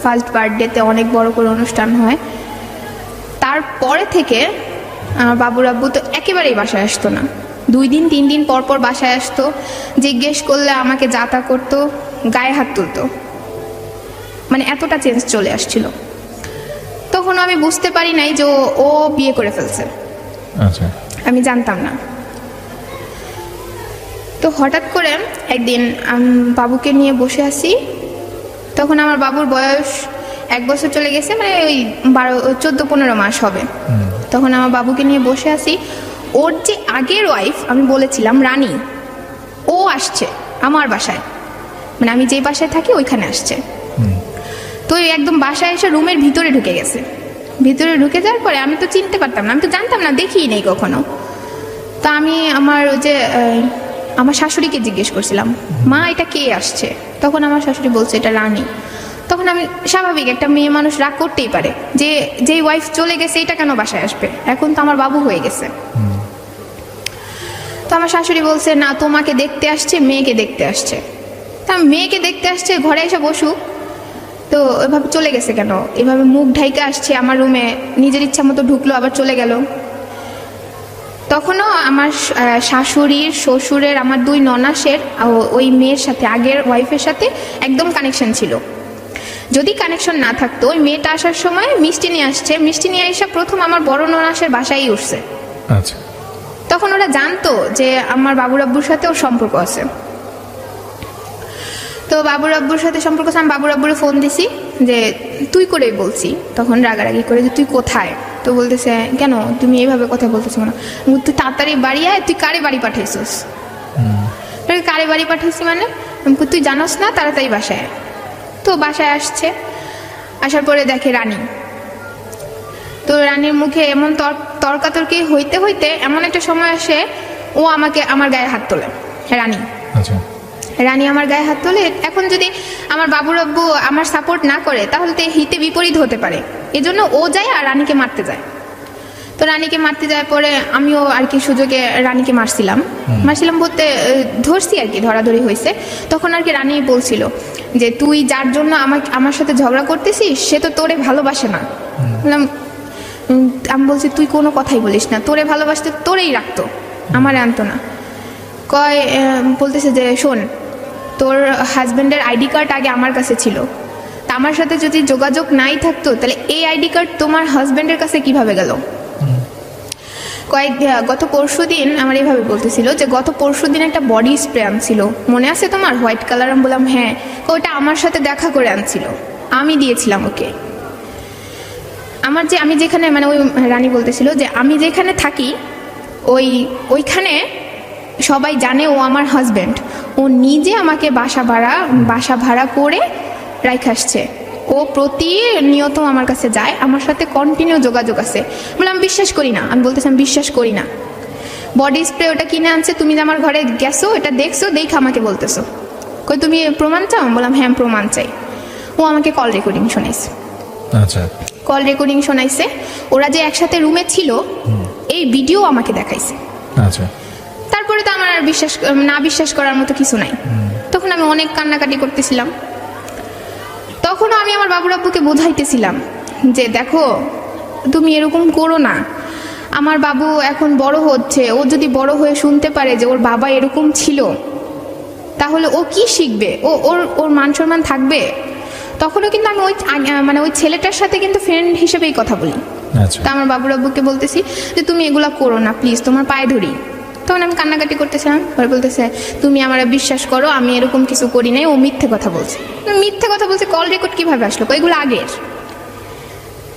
ফার্স্ট বার্থডেতে অনেক বড় করে অনুষ্ঠান হয়, তারপরে থেকে আমার বাবুর আব্বু তো একেবারেই বাসায় আসতো না, 2 দিন 3 দিন পর পর বাসায় আসতো, জিজ্ঞেস করলে আমাকে যাতা করতো, গায়ে হাত তুলতো, মানে এতটা চেঞ্জ চলে আসছিল। তখন আমি বুঝতে পারি নাই যে ও বিয়ে করে ফেলছে। আচ্ছা, আমি জানতাম না। তো হঠাৎ করে একদিন বাবুকে নিয়ে বসে আছি, তখন আমার বাবুর বয়স 1 বছর চলে গেছে, মানে ওই 14-15 মাস হবে। তখন আমার বাবুকে নিয়ে বসে আছি, ওর যে আগের ওয়াইফ আমি বলেছিলাম রানী, ও আসছে আমার বাসায়, মানে আমি যে বাসায় থাকি ওইখানে আসছে। তো একদম বাসায় এসে রুমের ভিতরে ঢুকে গেছে। ভিতরে ঢুকে যাওয়ার পরে আমি তো চিনতে পারতাম না, আমি তো জানতাম না, দেখিই নেই কখনো। তা আমি আমার শাশুড়িকে জিজ্ঞেস করছিলাম, মা এটা কে আসছে? তখন আমার শাশুড়ি বলছে এটা রানী। তখন আমি স্বাভাবিক, একটা মেয়ে মানুষ রাগ করতেই পারে যে ওয়াইফ চলে গেছে এটা কেন বাসায় আসবে, এখন তো আমার বাবু হয়ে গেছে। তো আমার শাশুড়ি বলছে না, তোমাকে দেখতে আসছে, মেয়েকে দেখতে আসছে। তা মেয়েকে দেখতে আসছে, ঘরে এসে বসুক, তো এভাবে চলে গেছে কেন, এভাবে মুখ ঢাইকে আসছে আমার রুমে, নিজের ইচ্ছা মতো ঢুকলো আবার চলে গেল। তখনও আমার শাশুড়ির, শ্বশুরের, আমার 2 ননাসের ওই মেয়ের সাথে, আগের ওয়াইফের সাথে একদম কানেকশন ছিল। যদি কানেকশন না থাকতো, ওই মেয়েটা আসার সময় মিষ্টি নিয়ে আসছে, মিষ্টি নিয়ে এসে প্রথম আমার বড় ননাসের বাসায় উঠছে। আচ্ছা। তখন ওরা জানতো যে আমার বাবুর আব্বুর সাথে ওর সম্পর্ক আছে। তো বাবুর আব্বুর সাথে সম্পর্ক আছে, আমি বাবুর আব্বুরে ফোন দিছি যে তুই করেই বলছি, তখন রাগারাগি করে যে তুই কোথায়, তো বলতেছে কেন তুমি এইভাবে কথা বলতেছো না, তুই তাড়াতাড়ি বাড়ি আয়, তুই কারে বাড়ি পাঠাইছিস? কারে বাড়ি পাঠাইছি মানে? তুই জানোস না, তাড়াতাড়ি বাসায় আয়। তো বাসায় আসছে, আসার পরে দেখে রানী। তো রানীর মুখে এমন তর্কাতর্কি হইতে হইতে এমন একটা সময় আসে, ও আমাকে আমার গায়ে হাত তোলে। রানী রানী আমার গায়ে হাত তোলে। এখন যদি আমার বাবুর আব্বু আমার সাপোর্ট না করে তাহলে তো হিতে বিপরীত হতে পারে, এজন্য ও যায় আর রানীকে মারতে যায়। তো রানীকে মারতে যায় পরে আমিও আর কি সুযোগে রানীকে মারছিলাম বলতে ধরছি আর কি, ধরাধরি হয়েছে। তখন আর কি রানী বলছিল যে তুই যার জন্য আমার সাথে ঝগড়া করতেছিস সে তো তোরে ভালোবাসে না। বললাম, আমি বলছি তুই কোনো কথাই বলিস না, তোরে ভালোবাসতে তোরেই রাখতো, আমারে আনতো না। বলতেছে যে শোন, তোর হাজব্যান্ডের আইডি কার্ড আগে আমার কাছে ছিল, তা আমার সাথে যদি যোগাযোগ নাই থাকতো তাহলে এই আইডি কার্ড তোমার হাজব্যান্ডের কাছে কিভাবে গেল? গত পরশুদিন আমার এইভাবে বলতেছিল যে গত পরশুদিন একটা বডি স্প্রে আনছিল, মনে আছে তোমার, হোয়াইট কালার? আমি বললাম হ্যাঁ। ওটা আমার সাথে দেখা করে আনছিল, আমি দিয়েছিলাম ওকে। আমি যেখানে, মানে ওই রানী বলতেছিল যে আমি যেখানে থাকি ওইখানে সবাই জানে ও আমার হাজব্যান্ড, ও নিজে আমাকে বাসা ভাড়া করে রাইখে আসছে, ও প্রতিনিয়ত আমার কাছে যায়, আমার সাথে কন্টিনিউ যোগাযোগ আছে। বলে আমি বিশ্বাস করি না, আমি বলতেছি আমি বিশ্বাস করি না। বডি স্প্রে ওটা কিনে আনছে, তুমি যে আমার ঘরে গেছো, এটা দেখছো, দেখে আমাকে বলতেছো, কই তুমি প্রমাণ চাও? বললাম হ্যাঁ প্রমাণ চাই। ও আমাকে কল রেকর্ডিং শোনাইছে। আচ্ছা। কল রেকর্ডিং শোনাইছে, ওরা যে একসাথে রুমে ছিল এই ভিডিও আমাকে দেখাইছে। আচ্ছা। তারপরে তো আমার আর বিশ্বাস করার মতো কিছু নাই। তখন আমি অনেক কান্নাকাটি করতেছিলাম। তখনও আমি আমার বাবুর আব্বুকে বোঝাইতেছিলাম যে দেখো তুমি এরকম করো না, আমার বাবু এখন বড় হচ্ছে, ও যদি বড় হয়ে শুনতে পারে যে ওর বাবা এরকম ছিল তাহলে ও কি শিখবে, ওর মান সম্মান থাকবে? তখনও কিন্তু আমি ওই ছেলেটার সাথে কিন্তু ফ্রেন্ড হিসেবেই কথা বলি। তা আমার বাবুর আব্বুকে বলতেছি যে তুমি এগুলা করো না প্লিজ, তোমার পায়ে ধরি। তখন আমি কান্নাকাটি করতেছিলাম। পরে বলতেছে তুমি আমার বিশ্বাস করো, আমি এরকম কিছু করি নাই, ও মিথ্যে কথা বলছে। মিথ্যে কথা বলছে, কল রেকর্ড কিভাবে আসলো? এগুলো আগের।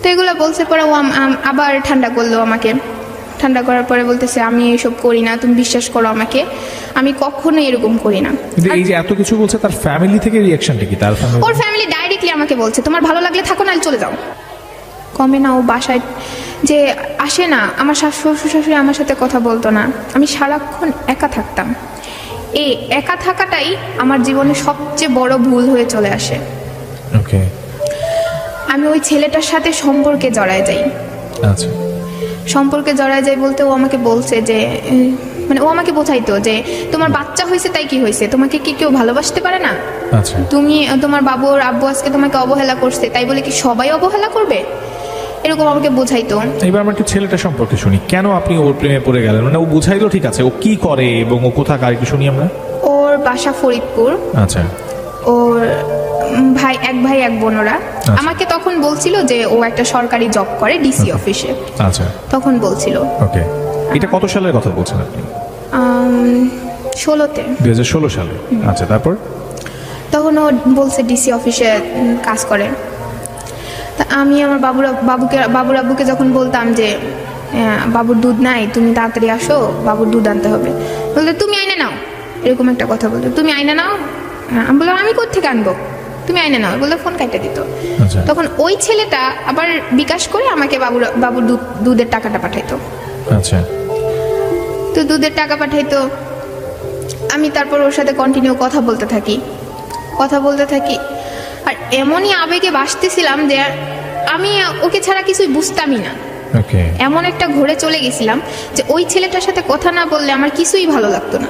তো এগুলো বলছে পরে ও আবার ঠান্ডা করলো আমাকে। ঠান্ডা করার পরে বলতেছে আমি এইসব করি না, তুমি বিশ্বাস করো আমাকে, আমি কখনোই এরকম করি না। এই যে এত কিছু বলছে, তার ফ্যামিলি থেকে রিঅ্যাকশনটা কি? তার ফ্যামিলি, ওর ফ্যামিলি ডাইরেক্টলি আমাকে বলছে তোমার ভালো লাগলে থাকো, নাহলে চলে যাও। কমে না, ও বাসায় যে আসে না, আমার শ্বশুর শাশুড়ি আমার সাথে কথা বলতো না, আমি সারাক্ষণ একা থাকতাম। এই একা থাকাটাই আমার জীবনে সবচেয়ে বড় ভুল হয়ে চলে আসে। ওকে। আমি ওই ছেলেটার সাথে সম্পর্কে জড়ায় যাই। আচ্ছা। সম্পর্কে জড়ায় যাই বলতে ও আমাকে বলছে যে, মানে ও আমাকে বোঝাইতো যে তোমার বাচ্চা হয়েছে তাই কি হয়েছে, তোমাকে কি কেউ ভালোবাসতে পারে না? আচ্ছা। তোমার আব্বু আজকে তোমাকে অবহেলা করছে, তাই বলে কি সবাই অবহেলা করবে? এরকম আমাকে বোঝাইতো। এবার আমরা একটু ছেলেটা সম্পর্কে শুনি, কেন আপনি ওর প্রেমে পড়ে গেলেন? মানে ও বুঝাইলো ঠিক আছে, ও কি করে এবং ও কোথাকার একটু শুনি আমরা। ওর বাসা ফরিদপুর। আচ্ছা। ওর এক ভাই এক বোন ওরা। আমাকে তখন বলছিল যে ও একটা সরকারি জব করে ডিসি অফিসে। আচ্ছা। তখন বলছিল। ওকে। এটা কত সালের কথা বলছেন আপনি? 2016-তে। 2016 সালে। আচ্ছা, তারপর? তখন ও বলছে ডিসি অফিসে কাজ করে। তা আমি আমার বাবুর আব্বুকে যখন বলতাম যে বাবুর দুধ নাই, তুমি তাড়াতাড়ি আসো, বাবুর দুধ আনতে হবে, বলতে তুমি আইনে নাও, এরকম একটা কথা বলতো, তুমি আইনে নাও। আমি বললাম আমি কোত্থেকে আনবো, তুমি আইনে নাও, বললে ফোন কাটে দিত। তখন ওই ছেলেটা আবার বিকাশ করে আমাকে বাবুর দুধের টাকাটা পাঠাইতো। আচ্ছা। তো দুধের টাকা পাঠাইতো, আমি তারপর ওর সাথে কন্টিনিউ কথা বলতে থাকি। আর এমনই আবেগে বাসতেছিলাম যে আমি ওকে ছাড়া কিছুই বুঝতামই না। এমন একটা ঘুরে চলে গেছিলাম যে ওই ছেলেটার সাথে কথা না বললে আমার কিছুই ভালো লাগতো না।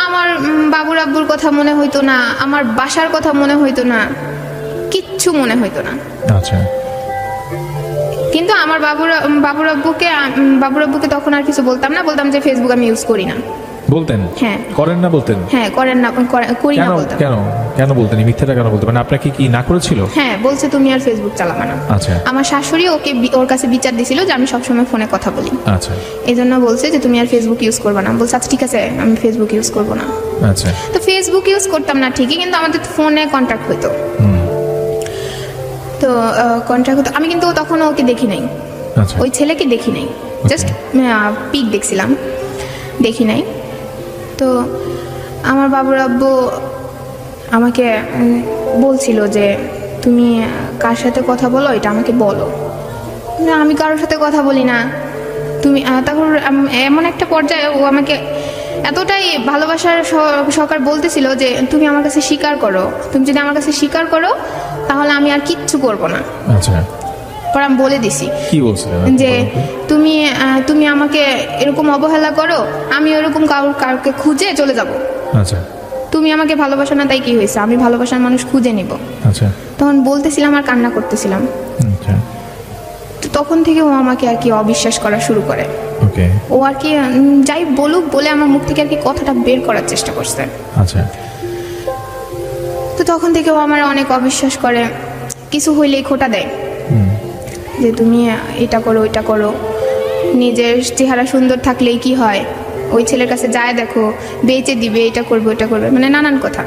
আমার বাবুর আব্বুর কথা মনে হইতো না, আমার বাসার কথা মনে হইতো না, কিচ্ছু মনে হইতো না। আচ্ছা। কিন্তু আমার বাবুর আব্বুকে তখন আর কিছু বলতাম না, বলতাম যে ফেসবুক আমি ইউজ করি না। বলতেন? হ্যাঁ। করেন না বলতেন? হ্যাঁ, করেন না, করি না বলতাম। কেন কেন বলতেন? এই মিথ্যাটা কেন বলতেন? মানে আপনাকে কি না করেছিল? হ্যাঁ, বলছে তুমি আর ফেসবুক চালাবে না। আচ্ছা। আমার শাশুড়ি ওর কাছে বিচার দিছিল যে আমি সবসময় ফোনে কথা বলি। আচ্ছা। এই জন্য বলছে যে তুমি আর ফেসবুক ইউজ করবে না। বলছে আচ্ছা ঠিক আছে, আমি ফেসবুক ইউজ করবো না। আচ্ছা। তো ফেসবুক ইউজ করতাম না ঠিকই, কিন্তু আমাদের ফোনে কন্ট্যাক্ট হইতো। তো কন্ট্যাক্ট হতো, আমি কিন্তু তখন ওকে দেখি নাই। আচ্ছা। ওই ছেলেকে দেখি নাই, জাস্ট পিক দেখছিলাম, দেখি নাই। তো আমার বাবুর আব্বু আমাকে বলছিল যে তুমি কার সাথে কথা বলো, এটা আমাকে বলো। না, আমি কারোর সাথে কথা বলি না। তুমি তারপর এমন একটা পর্যায়ে ও আমাকে এতটাই ভালোবাসার সহকার বলতেছিল যে তুমি আমার কাছে স্বীকার করো, তুমি যদি আমার কাছে স্বীকার করো তাহলে আমি আর কিচ্ছু করবো না। আচ্ছা। পর আমি বলে দিছি কি বলছিলেন যে তুমি আমাকে এরকম অবহেলা করো, আমি ওরকম কাউকে খুঁজে চলে যাব। আচ্ছা। তুমি আমাকে ভালোবাসো না, তাই কি হয়েছে, আমি ভালোবাসার মানুষ খুঁজে নিব। আচ্ছা। তখন বলতেছিলাম আর কান্না করতেছিলাম। আচ্ছা। তো তখন থেকে ও আমাকে আর কি অবিশ্বাস করা শুরু করে। ওকে। ও আর কি যাই বলুক বলে আমার মুখ থেকে আর কি কথাটা বের করার চেষ্টা করছে। আচ্ছা। তো তখন থেকে ও আমার অনেক অবিশ্বাস করে, কিছু হইলেই খোঁটা দেয় যে তুমি এটা করো ওইটা করো, নিজের চেহারা সুন্দর থাকলেই কি হয়, ওই ছেলের কাছে যায় দেখো বেচে দিবে, এটা করবে ওইটা করবে, মানে নানান কথা।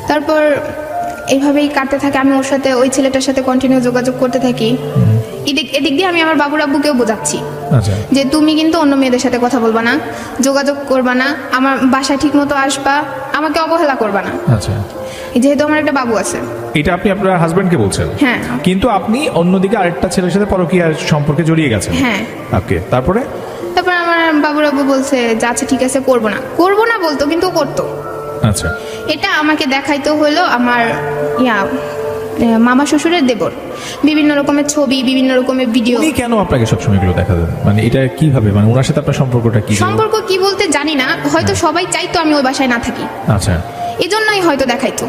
তারপর এইভাবেই কাটতে থাকে। আমি ওর সাথে, ওই ছেলেটার সাথে কন্টিনিউ যোগাযোগ করতে থাকি। এদিক দিয়ে আমি আমার বাবুর আব্বুকেও বোঝাচ্ছি যে তুমি কিন্তু অন্য মেয়েদের সাথে কথা বলবা না, যোগাযোগ করবা না, আমার বাসায় ঠিক মতো আসবা, আমাকে অবহেলা করবা না। আচ্ছা। যেহেতু আমার একটা বাবু আছে। এটা আপনি আপনার হাজবেন্ডকে বলছেন? হ্যাঁ। কিন্তু আপনি অন্যদিকে আরেকটা ছেলের সাথে পরকীয়া সম্পর্কে জড়িয়ে গেছেন? হ্যাঁ। ওকে। তারপর আমার বাবুর আব্বু বলছে যে আচ্ছা ঠিক আছে, করবো না বলতো, কিন্তু করতো। আচ্ছা। এটা আমাকে দেখাইতে হলো আমার মামা শ্বশুরের দেবর, বিভিন্ন রকমের ছবি, বিভিন্ন রকমের ভিডিও। উনি কেন আপনাকে সবসময় এগুলো দেখা দেন? মানে এটা কিভাবে, মানে ওনার সাথে আপনার সম্পর্কটা কি? সম্পর্ক কি বলতে জানি না, হয়তো সবাই চাইতো আমি ওই বাসায় না থাকি। আচ্ছা। এজন্যই হয়তো দেখাইতো।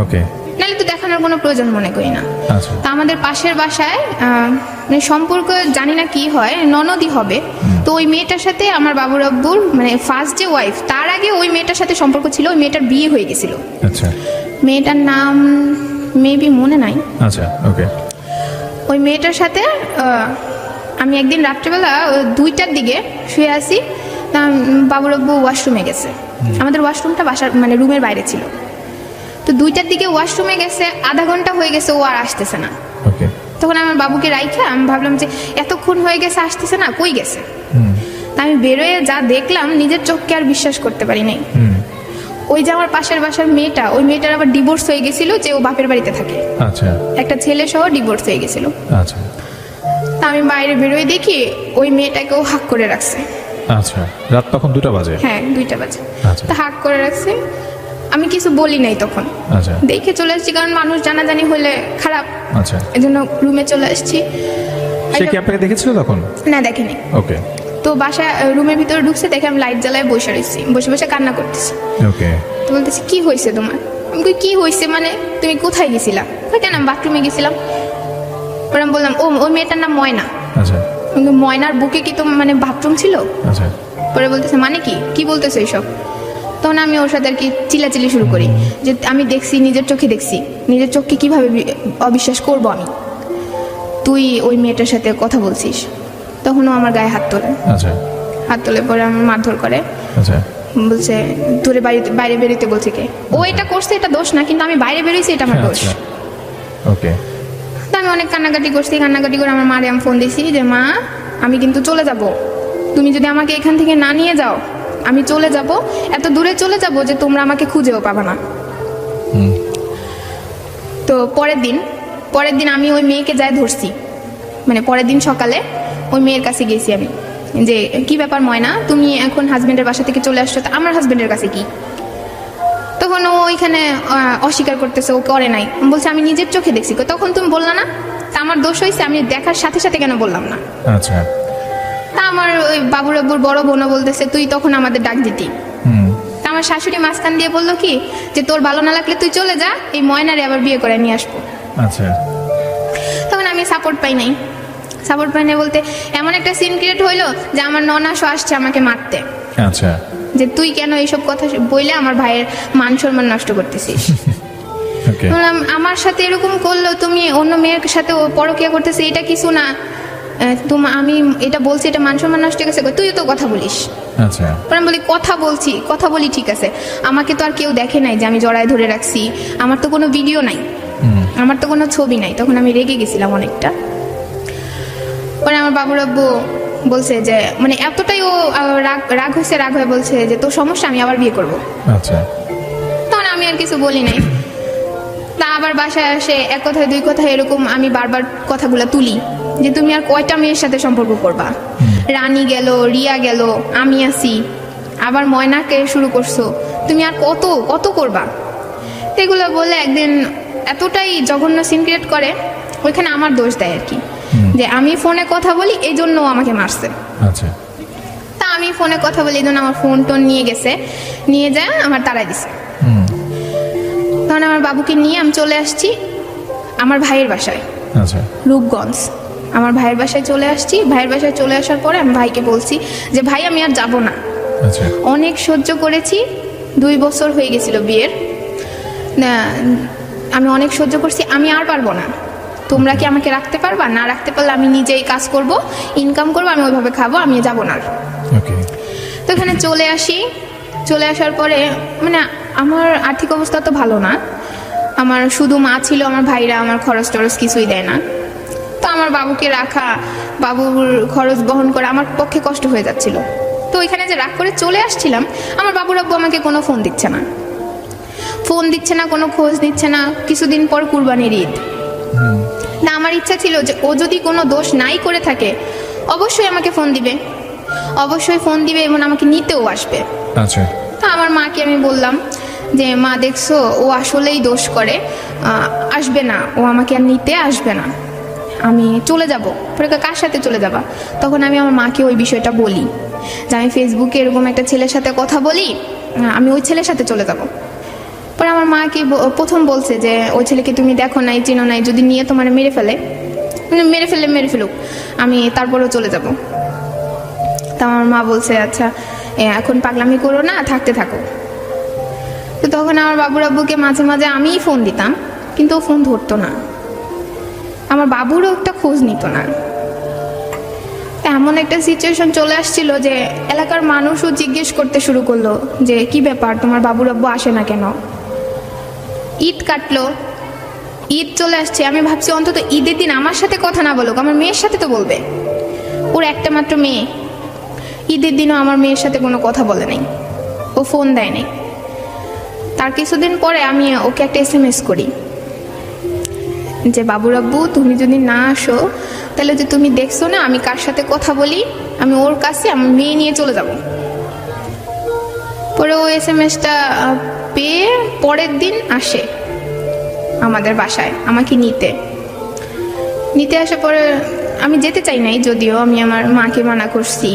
ওকে। নাহলে তো দেখানোর কোনো প্রয়োজন মনে করি না। আচ্ছা। তা আমাদের পাশের বাসায় মানে সম্পর্ক জানি না কি হয়, ননদই হবে। তো ওই মেয়েটার সাথে আমার বাবুর আব্বুর মানে ফার্স্ট যে ওয়াইফ, তার আগে ওই মেয়েটার সাথে সম্পর্ক ছিল। ওই মেয়েটার বিয়ে হয়ে গেছিল। আচ্ছা। মেয়েটার নাম মেবি মনে নাই। আচ্ছা। ওকে। ওই মেয়েটার সাথে আমি একদিন রাত্রেবেলা 2টার দিকে শুয়ে আছি, বাবুর আব্বু ওয়াশরুমে গেছে। আমাদের ওয়াশরুমটা বাসার মানে রুমের বাইরে ছিল। তো 2টার দিকে ওয়াশরুমে গেছে, আধা ঘন্টা হয়ে গেছে, ও আর আসতেছে না। ওকে। তখন আমার বাবুকে রাইখা আমি ভাবলাম যে এতক্ষণ হয়ে গেছে, আসতেছে না, কই গেছে। আমি বেরোয় যা দেখলাম, নিজের চোখকে আর বিশ্বাস করতে পারি নাই। ওই যে আমার পাশের বাসার মেয়েটা, ওই মেয়েটার আবার ডিভোর্স হয়ে গেছিল, যে ও বাপের বাড়িতে থাকে। আচ্ছা। একটা ছেলে সহ ডিভোর্স হয়ে গেছিল। আচ্ছা। তা আমি বাইরে বেরোয় দেখি ওই মেয়েটাকেও হাক করে রাখছে। আচ্ছা। রাত তখন 2টা বাজে? হ্যাঁ, 2টা বাজে। আচ্ছা। তা হাক করে রাখছে, আমি কিছু বলি নাই তখন। আচ্ছা। দেখে চলে আসছি, কারণ মানুষ জানাজানি হলে খারাপ। আচ্ছা। এজন্য রুমে চলে আসছি। সে কি আপনাকে দেখেছিল তখন? না, দেখেনি। ওকে। তো বাসা রুমের ভিতরে ঢুকছে, দেখে আমি লাইট জ্বালায় বসে রয়েছি, বসে বসে কান্না করতেছি। ওকে। তো বলতেছি কি হয়েছে তোমার? আমি কই কি হয়েছে মানে, তুমি কোথায় গেছিলা? কেন, আমি বাথরুমে গেছিলাম। পরে আমি বললাম ওই মেয়েটার নাম ময়না। আচ্ছা। কিন্তু ময়নার বুকে কি তো মানে বাথরুম ছিল? আচ্ছা। পরে বলতেছে মানে কি বলতেছে এইসব? তখন আমি ওর সাথে আর কি চিল্লাচিল্লি শুরু করি যে আমি দেখছি, নিজের চোখে দেখছি, নিজের চোখকে কিভাবে অবিশ্বাস করব আমি? তুই ওই মেয়েটার সাথে কথা বলছিস। তখনও আমার গায়ে হাত তোলে। আচ্ছা। হাত তোলে, পরে আমার মারধর করে। আচ্ছা। বলছে তোরে বাইরে বেরোতে বলছে কে? ও এটা করছে, এটা দোষ না, কিন্তু আমি বাইরে বেরোইছি, এটা আমার দোষ। ওকে। তো আমি অনেক কান্নাকাটি করছি, কান্নাকাটি করে আমার মারে আমি ফোন দিছি যে মা, আমি কিন্তু চলে যাব, তুমি যদি আমাকে এখান থেকে না নিয়ে যাও, আমি চলে যাব, এত দূরে চলে যাব যে তোমরা আমাকে খুঁজেও পাবা না। তো পরের দিন আমি ওই মেয়েকে যাই ধরছি, মানে পরের দিন সকালে ওই মেয়ের কাছে গেছি আমি যে কি ব্যাপার ময়না, তুমি এখন হাজবেন্ডের বাসা থেকে চলে আসছো, তো আমার হাজবেন্ডের কাছে কি? তখন ও ওইখানে অস্বীকার করতেছে, ও করে নাই, বলছে আমি নিজের চোখে দেখছি। তখন তুমি বললা না? তা আমার দোষ হয়েছে, আমি দেখার সাথে সাথে কেন বললাম না? আচ্ছা। তা আমার ওই বাবুর আব্বুর বড় বোনও বলতেছে তুই তখন আমাদের ডাক দিতি। তা আমার শাশুড়ি মাঝখান দিয়ে বললো কি যে তোর ভালো না লাগলে তুই চলে যা, এই ময়নারে আবার বিয়ে করে নিয়ে আসবো। আচ্ছা। তখন আমি সাপোর্ট পাই নাই বলতে এমন একটা সিন ক্রিয়েট হইলো যে আমার ননাসও আসছে আমাকে মারতে, আচ্ছা। যে তুই কেন এইসব কথা বইলে আমার ভাইয়ের মান সম্মান নষ্ট করতেছিস। ওকে। বললাম আমার সাথে এরকম করলো, তুমি অন্য মেয়ের সাথে পরকীয়া করতেছে, এটা কিছু না। আমি এটা বলছি, এটা মান সম্মান নষ্ট গেছে, তুইও তো কথা বলিস। আচ্ছা। আমি বলি কথা বলি ঠিক আছে, আমাকে তো আর কেউ দেখে নাই যে আমি জড়ায় ধরে রাখছি, আমার তো কোনো ভিডিও নাই, আমার তো কোনো ছবি নাই। তখন আমি রেগে গেছিলাম অনেকটা। পরে আমার বাবুর আব্বু বলছে যে মানে এতটাই ও রাগ হয়ে বলছে যে তোর সমস্যা, আমি আবার বিয়ে করব। আচ্ছা। তখন আমি আর কিছু বলি নাই। তা আবার বাসায় আসে এক কথায় দুই কথায় এরকম আমি বারবার কথাগুলো তুলি যে তুমি আর কয়টা মেয়ের সাথে সম্পর্ক করবা, রানী গেল, রিয়া গেল, আমি আছি, আবার ময়নাকে শুরু করছো, তুমি আর কত কত করবা। এগুলো বলে একদিন এতটাই জঘন্য সিন ক্রিয়েট করে, ওইখানে আমার দোষ দেয় আর কি, যে আমি ফোনে কথা বলি এই জন্য ও আমাকে মারছে। আচ্ছা। তা আমি ফোনে কথা বলি এই জন্য আমার ফোন টোন নিয়ে যায় আমার তাড়াই দিছে। তখন আমার বাবুকে নিয়ে আমি চলে আসছি আমার ভাইয়ের বাসায়। আচ্ছা। রূপগঞ্জ আমার ভাইয়ের বাসায় চলে আসছি। ভাইয়ের বাসায় চলে আসার পরে আমি ভাইকে বলছি যে ভাই আমি আর যাব না, আচ্ছা। অনেক সহ্য করেছি, 2 বছর হয়ে গেছিল বিয়ের, আমি অনেক সহ্য করছি, আমি আর পারবো না। তোমরা কি আমাকে রাখতে পারবা? না রাখতে পারলে আমি নিজেই কাজ করব, ইনকাম করবো, আমি ওইভাবে খাবো, আমি যাব না। ওকে। তো এখানে চলে আসার পরে মানে আমার আর্থিক অবস্থা তো ভালো না, আমার শুধু মা ছিল, আমার ভাইরা আমার খরচ টরচ কিছুই দেয় না। তো আমার বাবুকে রাখা, বাবুর খরচ বহন করা আমার পক্ষে কষ্ট হয়ে যাচ্ছিল। তো ওইখানে যে রাগ করে চলে আসছিলাম, আমার বাবুর আব্বু আমাকে কোনো ফোন দিচ্ছে না, কোনো খোঁজ নিচ্ছে না। কিছুদিন পর কুরবানির ঈদ, না আমার ইচ্ছা ছিল যে ও যদি কোনো দোষ নাই করে থাকে অবশ্যই আমাকে ফোন দিবে এবং আমাকে নিতেও আসবে। আচ্ছা। তা আমার মাকে আমি বললাম যে মা দেখছো ও আসলেই দোষ করে, আসবে না, ও আমাকে আর নিতে আসবে না, আমি চলে যাব। পরে কার সাথে চলে যাবা? তখন আমি আমার মাকে ওই বিষয়টা বলি যে আমি ফেসবুকে এরকম একটা ছেলের সাথে কথা বলি, আমি ওই ছেলের সাথে চলে যাব। পরে আমার মা কি প্রথম বলছে যে ওই ছেলেকে তুমি দেখো নাই, চিনো নাই, যদি নিয়ে তোমার মেরে ফেলুক, আমি তারপরেও চলে যাব। তা আমার মা বলছে আচ্ছা এখন পাগলামি করো না, থাকতে থাকো। তো তখন আমার বাবুর আব্বুকে মাঝে মাঝে আমিই ফোন দিতাম, কিন্তু ও ফোন ধরতো না, আমার বাবুরও একটা খোঁজ নিত না। এমন একটা সিচুয়েশন চলে আসছিল যে এলাকার মানুষও জিজ্ঞেস করতে শুরু করলো যে কি ব্যাপার, তোমার বাবুর আব্বু আসে না কেন। ঈদ কাটলো, ঈদ চলে আসছে, আমি ভাবছি অন্তত ঈদের দিন আমার সাথে কথা না বলুক, আমার মেয়ের সাথে তো বলবে, ওর একটা মাত্র মেয়ে। ঈদের দিনও আমার মেয়ের সাথে কোনো কথা বলে নাই, ও ফোন দেয় নাই। তার কিছুদিন পরে আমি ওকে একটা SMS করি যে বাবুর আব্বু তুমি যদি না আসো তাহলে যে তুমি দেখছো না আমি কার সাথে কথা বলি, আমি ওর কাছে আমার মেয়ে নিয়ে চলে যাব। পরে ও SMS-টা পেয়ে পরের দিন আসে আমাদের বাসায় আমাকে নিতে আসার পরে আমি যেতে চাই নাই, যদিও আমি আমার মাকে মানা করছি,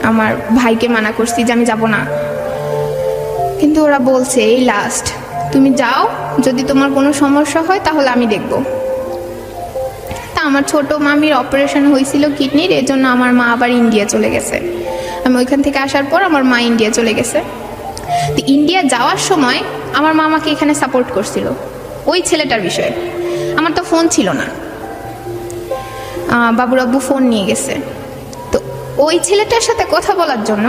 আমার ভাইকে মানা করছি যে আমি যাব না, কিন্তু ওরা বলছে এই লাস্ট, তুমি যাও, যদি তোমার কোনো সমস্যা হয় তাহলে আমি দেখব। তা আমার ছোট মামির অপারেশন হয়েছিল কিডনির, এর জন্য আমার মা আবার ইন্ডিয়া চলে গেছে। আমি ওইখান থেকে আসার পর আমার মা ইন্ডিয়া চলে গেছে। তো ইন্ডিয়া যাওয়ার সময় আমার মা আমাকে এখানে সাপোর্ট করছিল ওই ছেলেটার বিষয়ে। আমার তো ফোন ছিল না, বাবুর আব্বু ফোন নিয়ে গেছে। তো ওই ছেলেটার সাথে কথা বলার জন্য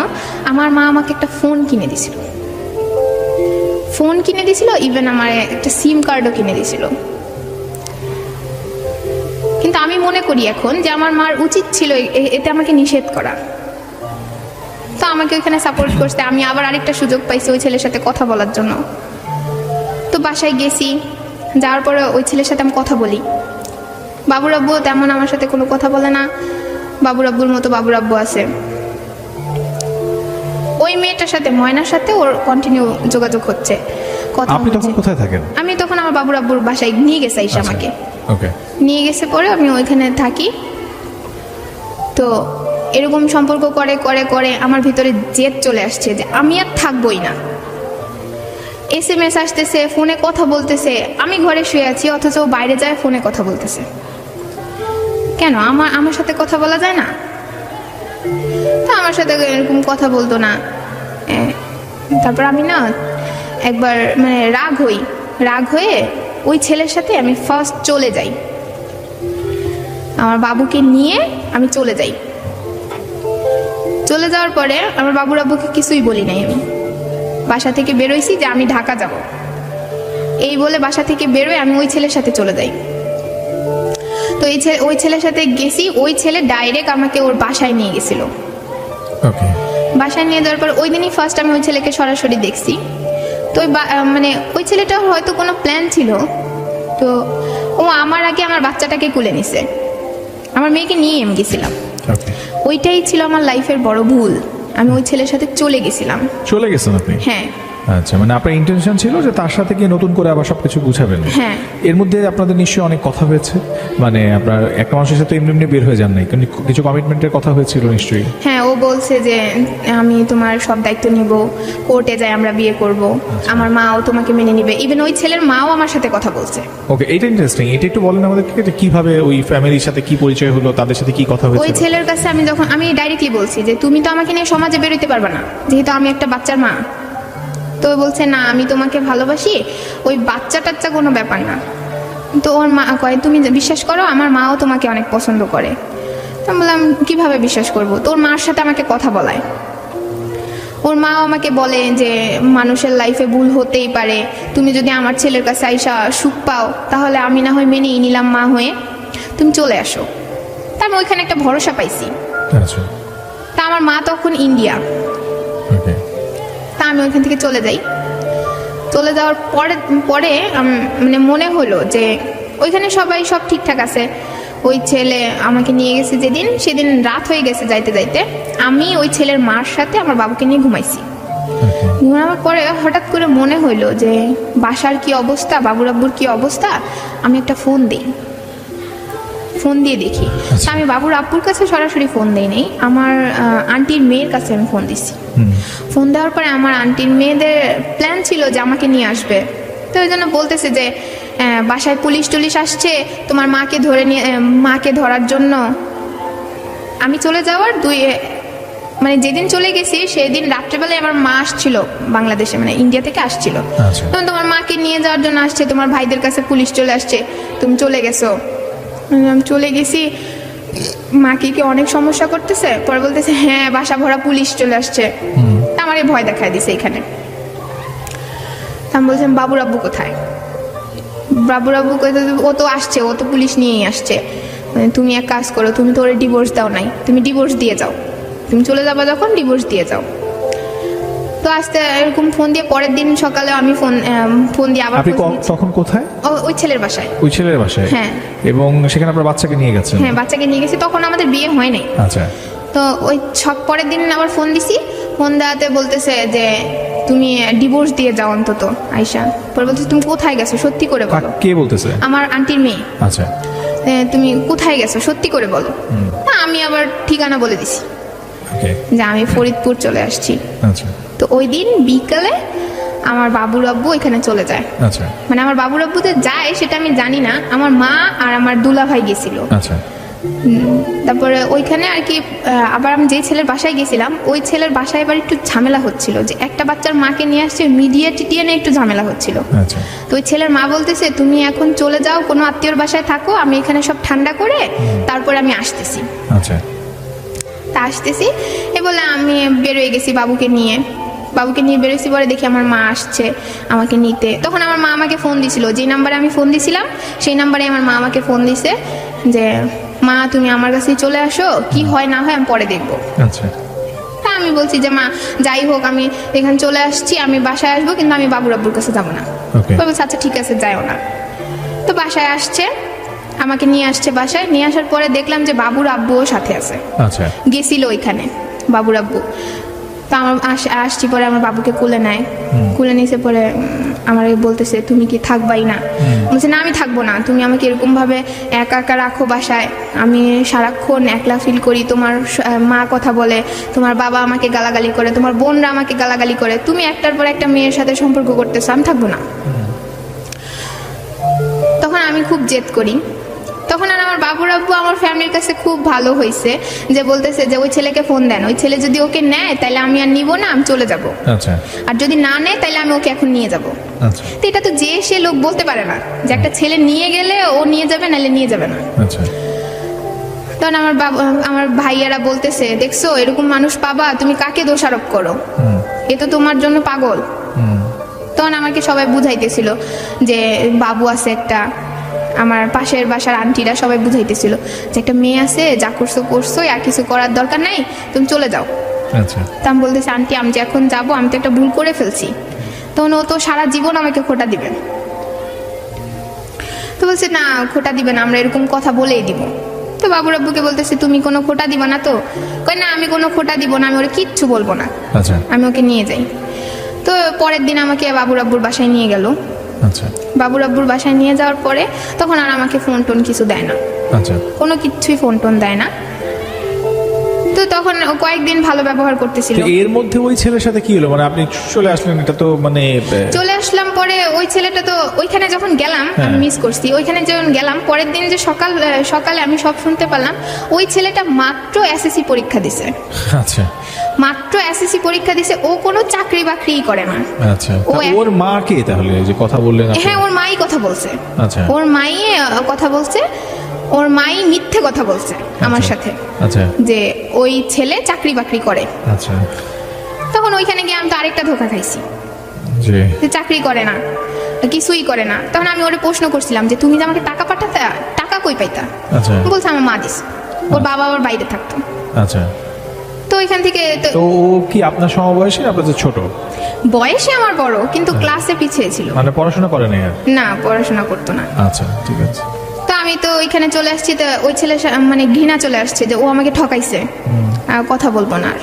আমার মা আমাকে একটা ফোন কিনে দিছিল, ইভেন আমার একটা সিম কার্ডও কিনে দিছিল। কিন্তু আমি মনে করি এখন যে আমার মার উচিত ছিল এতে আমাকে নিষেধ করা। তো আমাকে ওইখানে সাপোর্ট করতে আমি আবার আরেকটা সুযোগ পাইছি ওই ছেলের সাথে কথা বলার জন্য। তো বাসায় গেছি, যাওয়ার পরে ওই ছেলের সাথে আমি কথা বলি। বাবুর আব্বু তেমন আমার সাথে কোনো কথা বলে না, বাবুর আব্বুর মতো বাবুর আব্বু আছে। ওই মেয়েটার সাথে, ময়নার সাথে ওর কন্টিনিউ যোগাযোগ হচ্ছে, কথা। আপনি তখন কোথায় থাকেন? আমি তখন আমার বাবুর আব্বুর বাসায় নিয়ে গেছে আইসা আমাকে। ওকে। নিয়ে গেছে পরে আমি ওইখানে থাকি। তো এরকম সম্পর্ক করে করে করে আমার ভিতরে জেদ চলে আসছে যে আমি আর থাকবোই না, SMS আসতেছে, ফোনে কথা বলতেছে, আমি ঘরে শুয়ে আছি অথচ ও বাইরে যায় ফোনে কথা বলতেছে। কেন আমার সাথে কথা বলা যায় না? তা আমার সাথে এরকম কথা বলতো না। তারপর আমি না একবার মানে রাগ হয়ে ওই ছেলের সাথে আমি ফার্স্ট চলে যাই, আমার বাবুকে নিয়ে আমি চলে যাই। চলে যাওয়ার পরে আমার বাবুর আব্বুকে কিছুই বলি নাই, আমি বাসা থেকে বেরোইছি যে আমি ঢাকা যাব, এই বলে বাসা থেকে বেরোয় আমি ওই ছেলের সাথে চলে যাই। তো ওই ছেলের সাথে গেছি, ওই ছেলে ডাইরেক্ট আমাকে ওর বাসায় নিয়ে গেছিল। বাসায় নিয়ে যাওয়ার পর ওই দিনই ফার্স্ট আমি ওই ছেলেকে সরাসরি দেখছি। তো মানে ওই ছেলেটার হয়তো কোনো প্ল্যান ছিল, তো ও আমার আগে আমার বাচ্চাটাকে কুলে নিছে, আমার মেয়েকে নিয়ে আমি গেছিলাম। ওইটাই ছিল আমার লাইফের বড় ভুল, আমি ওই ছেলের সাথে চলে গেছিলাম। চলে গেছেন আপনি? হ্যাঁ। আচ্ছা, মানে আপনার ইন্টেনশন ছিল যে তার সাথে গিয়ে নতুন করে আবার সবকিছু বুঝাবেন। হ্যাঁ। এর মধ্যে আপনাদের নিশ্চয়ই অনেক কথা হয়েছে, মানে আপনার একটা মানুষের সাথে এমনি এমনি বের হয়ে যান নাই, কিন্তু কিছু কমিটমেন্টের কথা হয়েছিল নিশ্চয়ই। হ্যাঁ, ও বলছে যে আমি তোমার সব দায়িত্ব নিব, কোর্টে যাই আমরা বিয়ে করব, আমার মাও তোমাকে মেনে নিবে। ইভেন ওই ছেলের মাও আমার সাথে কথা বলছে। ওকে, এটা ইন্টারেস্টিং। এটা একটু বলেন আমাদেরকে যে কিভাবে ওই ফ্যামিলির সাথে কি পরিচয় হলো, তাদের সাথে কি কথা হয়েছিল? ওই ছেলের কাছে আমি ডাইরেক্টলি বলছি যে তুমি তো আমাকে নিয়ে সমাজে বেরোতে পারবে না, যেহেতু আমি একটা বাচ্চার মা। তো বলছে না আমি তোমাকে ভালোবাসি, ওই বাচ্চা টাচ্চা কোনো ব্যাপার না। তো ওর মা কয় তুমি বিশ্বাস করো আমার মাও তোমাকে অনেক পছন্দ করে। তো আমি বললাম কিভাবে বিশ্বাস করব? তোর মার সাথে আমাকে কথা বলায়, ওর মাও আমাকে বলে যে মানুষের লাইফে ভুল হতেই পারে, তুমি যদি আমার ছেলের কাছে আইসা সুখ পাও তাহলে আমি না হয় মেনেই নিলাম মা হয়ে, তুমি চলে আসো। তা আমি ওইখানে একটা ভরসা পাইছি। তা আমার মা তখন ইন্ডিয়া, তা আমি ওইখান থেকে চলে যাই। চলে যাওয়ার পরে মানে মনে হলো যে ওইখানে সব ঠিকঠাক আছে। ওই ছেলে আমাকে নিয়ে গেছে সেদিন রাত হয়ে গেছে যাইতে যাইতে, আমি ওই ছেলের মার সাথে আমার বাবুকে নিয়ে ঘুমাইছি। ঘুমানোর পরে হঠাৎ করে মনে হইলো যে বাসার কি অবস্থা, বাবুর আব্বুর কি অবস্থা, আমি একটা ফোন দিয়ে দেখি। আমি বাবুর আব্বুর কাছে সরাসরি ফোন দেই নাই, আমার আন্টির মেয়ের কাছে আমি ফোন দিছি। ফোন দেওয়ার পরে আমার আন্টির মেয়েদের প্ল্যান ছিল যে আমাকে নিয়ে আসবে। তো ওই জন্য বলতেছে যে বাসায় পুলিশ টুলিশ আসছে, তোমার মাকে ধরার জন্য। আমি চলে যাওয়ার মানে যেদিন চলে গেছি সেদিন রাত্রেবেলায় আমার মা আসছিল বাংলাদেশে, মানে ইন্ডিয়া থেকে আসছিল। তখন তোমার মাকে নিয়ে যাওয়ার জন্য আসছে, তোমার ভাইদের কাছে পুলিশ চলে আসছে, তুমি চলে গেছো। আমি চলে গেছি, মাকে কি অনেক সমস্যা করতেছে, পরে বলতেছে হ্যাঁ বাসা ভরা পুলিশ চলে আসছে। আমার এই ভয় দেখায় দিছে এখানে। আমি বলছিলাম বাবুর আব্বু কোথায়? বাবুর আব্বু কোথায়? ও তো আসছে, ও তো পুলিশ নিয়েই আসছে। তুমি এক কাজ করো, তুমি তো ওরে ডিভোর্স দাও নাই, তুমি ডিভোর্স দিয়ে যাও, তুমি চলে যাবা যখন ডিভোর্স দিয়ে যাও। তো আসতে এরকম ফোন দিয়ে পরের দিন সকালে আমি ফোন দিয়ে আবার। আপনি তখন কোথায়? ওই ছেলের বাসায়। ওই ছেলের বাসায়? হ্যাঁ। এবং সেখানে আপনার বাচ্চাকে নিয়ে গেছেন? হ্যাঁ, বাচ্চাকে নিয়ে গেছি, তখন আমাদের বিয়ে হয় নাই। আচ্ছা। তো ওই পরের দিন আবার ফোন দিছি, ফোন দেওয়াতে বলতেছে যে তুমি ডিভোর্স দিয়ে যাও অন্তত আয়শা। পরে বলতেছে তুমি কোথায় গেছো সত্যি করে বলো। কে বলতেছে? আমার আন্টির মেয়ে। আচ্ছা। তুমি কোথায় গেছো সত্যি করে বলো। আমি আবার ঠিকানা বলে দিছি যে আমি ফরিদপুর চলে আসছি। আচ্ছা। তো ওই দিন বিকালে আমার বাবুর আব্বু এখানে চলে যায়। আচ্ছা। মানে আমার বাবুর আব্বু যে যায় সেটা আমি জানি না, আমার মা আর আমার দুলা ভাই গেছিল। আচ্ছা। তারপরে ওইখানে আর কি আবার আমি যে ছেলের বাসায় গেছিলাম ওই ছেলের বাসায় এবার একটু ঝামেলা হচ্ছিল, যে একটা বাচ্চার মাকে নিয়ে আসছে, মিডিয়া টিটিয়ে নিয়ে একটু ঝামেলা হচ্ছিল। আচ্ছা। তো ওই ছেলের মা বলতেছে তুমি এখন চলে যাও, কোনো আত্মীয়র বাসায় থাকো, আমি এখানে সব ঠান্ডা করে তারপরে আমি আসতেছি। আচ্ছা। তা আসতেছি এ বলে আমি বেরোয় গেছি বাবুকে নিয়ে বেরোইছি। পরে দেখি আমার মা আসছে আমাকে নিতে। তখন আমার মা আমাকে ফোন দিছিল, যে নাম্বারে আমি ফোন দিছিলাম সেই নাম্বারে আমার মা আমাকে ফোন দিছে যে মা তুমি আমার কাছেই চলে আসো, কি হয় না হয় আমি পরে দেখবো। আচ্ছা। তা আমি বলছি যে মা যাই হোক আমি এখানে চলে আসছি, আমি বাসায় আসবো, কিন্তু আমি বাবুর আব্বুর কাছে যাবো না। বলছে আচ্ছা ঠিক আছে যাও না। তো বাসায় আসছে, আমাকে নিয়ে আসছে বাসায়। নিয়ে আসার পরে দেখলাম যে বাবুর আব্বুও সাথে আছে। আচ্ছা। গেছিল ওইখানে বাবুর আব্বু। তো আমার আসছি পরে আমার বাবুকে কুলে নেয়, কুলে নিয়েছে পরে আমার বলতেছে তুমি কি থাকবাই না? বলছে না আমি থাকবো না, তুমি আমাকে এরকম ভাবে একা একা রাখো বাসায়, আমি সারাক্ষণ একলা ফিল করি, তোমার মা কথা বলে, তোমার বাবা আমাকে গালাগালি করে, তোমার বোনরা আমাকে গালাগালি করে, তুমি একটার পর একটা মেয়ের সাথে সম্পর্ক করতেছো, আমি থাকবো না। তখন আমি খুব জেদ করি। তখন আর আমার বাবুর আব্বু আমার ফ্যামিলির কাছে খুব ভালো হয়েছে, যে বলতেছে যে ওই ছেলেকে ফোন দেন, ওই ছেলে যদি ওকে নেয় তাহলে আমি আর নিব না, আমি চলে যাব। আচ্ছা আর যদি না নেয় তাহলে আমি ওকে এখন নিয়ে যাব। আচ্ছা তো এটা তো যে সে লোক বলতে পারে না যে একটা ছেলে নিয়ে গেলে ও নিয়ে যাবে নাহলে নিয়ে যাবে না। আচ্ছা তখন আমার ভাইয়ারা বলতেছে দেখছো এরকম মানুষ পাবা, তুমি কাকে দোষারোপ করো, এ তো তোমার জন্য পাগল। তখন আমাকে সবাই বুঝাইতেছিল যে বাবু আছে একটা, আমার পাশের বাসার আন্টিরা সবাই বুঝাইতেছিল যে একটা মেয়ে আছে, যা করছো করছো, আর কিছু করার দরকার নাই, তুমি চলে যাও। আচ্ছা তা আমি বলতেছি আন্টি আমি যে এখন যাবো, আমি তো একটা ভুল করে ফেলছি, তখন ও তো সারা জীবন আমাকে খোটা দিবে। তো বলছে না খোটা দিবে না, আমরা এরকম কথা বলেই দিব। তো বাবুর আব্বুকে বলতেছে তুমি কোনো খোটা দিবা না তো? কই না আমি কোনো খোটা দিব না, আমি ওরা কিচ্ছু বলবো না, আচ্ছা আমি ওকে নিয়ে যাই। তো পরের দিন আমাকে বাবুর আব্বুর বাসায় নিয়ে গেল। আচ্ছা বাবুর আব্বুর বাসায় নিয়ে যাওয়ার পরে তখন আর আমাকে ফোন টোন কিছু দেয় না, আচ্ছা কোনো কিছুই ফোন টোন দেয় না। তো তখন কয়েকদিন ভালো ব্যবহার করতেছিল। তো এর মধ্যে ওই ছেলের সাথে কি হলো, মানে আপনি চলে আসলেন, এটা তো মানে চলে আসলাম পরে ওই ছেলেটা তো ওইখানে যখন গেলাম আমি মিস করছি, ওইখানে যখন গেলাম পরের দিন যে সকালে আমি সব শুনতে পারলাম ওই ছেলেটা মাত্র এসএসসি পরীক্ষা দিছে। আচ্ছা মাত্র এসএসসি পরীক্ষা দিছে, ও কোনো চাকরি বাকরিই করে না। আচ্ছা ওর মা কে তাহলে যে কথা বললেন আপনি? হ্যাঁ ওর মাই কথা বলছে। আচ্ছা ওর মাই কথা বলছে, ওর মাই মিথ্যে কথা বলছে আমার সাথে, আচ্ছা যে ওই ছেলে চাকরি বাকরি করে। আচ্ছা তখন ওইখানে গিয়ে আমি তো আরেকটা ধোকা খাইছি, জি যে চাকরি করে না, কিছুই করে না। তখন আমি ওরে প্রশ্ন করছিলাম যে তুমি যে আমাকে টাকা পাঠাতে, টাকা কই পাইতা? আচ্ছা বলছে আমার মা দিস, ওর বাবা আবার বাইরে থাকতো। আচ্ছা তো ওইখান থেকে তো ও কি আপনার সমবয়সী, আপনার তো ছোট? বয়সে আমার বড় কিন্তু ক্লাসে পিছিয়ে ছিল, মানে পড়াশোনা করে নাই আর? না পড়াশোনা করতো না। আচ্ছা ঠিক আছে। তো আমি তো ওইখানে চলে আসছি, তো ওই ছেলে মানে ঘৃণা চলে আসছে যে ও আমাকে ঠকাইছে, আর কথা বলবো না আর।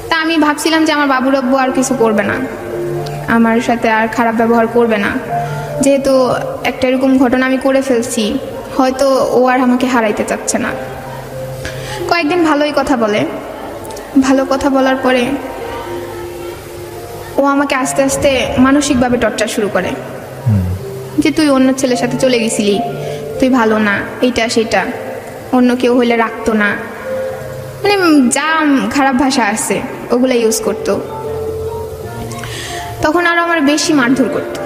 তা আমি ভাবছিলাম যে আমার বাবুর আব্বু আর কিছু করবে না, আমার সাথে আর খারাপ ব্যবহার করবে না, যেহেতু একটা এরকম ঘটনা আমি করে ফেলছি, হয়তো ও আর আমাকে হারাইতে চাচ্ছে না। কয়েকদিন ভালোই কথা বলে, ভালো কথা বলার পরে ও আমাকে আস্তে আস্তে মানসিকভাবে টর্চার শুরু করে, যে তুই অন্য ছেলের সাথে চলে গেছিলি, তুই ভালো না, এইটা সেটা, অন্য কেউ হইলে রাখতো না, মানে যা খারাপ ভাষা আছে ওগুলো ইউজ করতো। তখন আরো আমার বেশি মারধর করতো,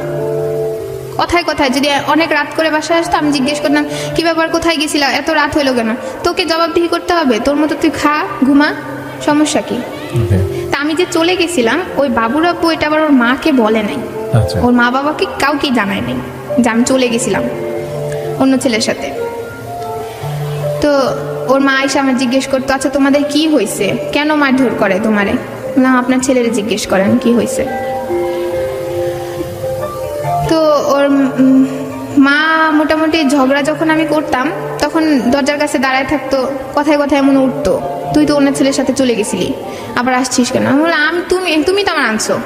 কথায় কথায় যদি অনেক রাত করে বাসায় আসতো আমি জিজ্ঞেস করতাম কি ব্যাপার, কোথায় গেছিলা, এত রাত হইলো কেন? তোকে জবাবদিহি করতে হবে, তোর মতো তুই খা ঘুমা, সমস্যা কি? তা আমি যে চলে গেছিলাম ওই বাবুর আব্বু এটা আবার ওর মাকে বলে নাই, ওর মা বাবাকে কাউকে জানায় নাই যে আমি চলে গেছিলাম অন্য ছেলের সাথে। তো ওর মা এসে আমার জিজ্ঞেস করতো আচ্ছা তোমাদের কি হয়েছে, কেন মারধর করে তোমারে? বললাম আপনার ছেলেরে জিজ্ঞেস করেন কি হয়েছে। তো ওর মা মোটামুটি ঝগড়া যখন আমি করতাম তখন দরজার কাছে দাঁড়ায় থাকতো, কথায় কথায় এমন উঠতো তুই তো অন্য ছেলের সাথে চলে গেছিলি, আবার আসছিস কেন? আমি বললাম তুমি তো আমার আনছো।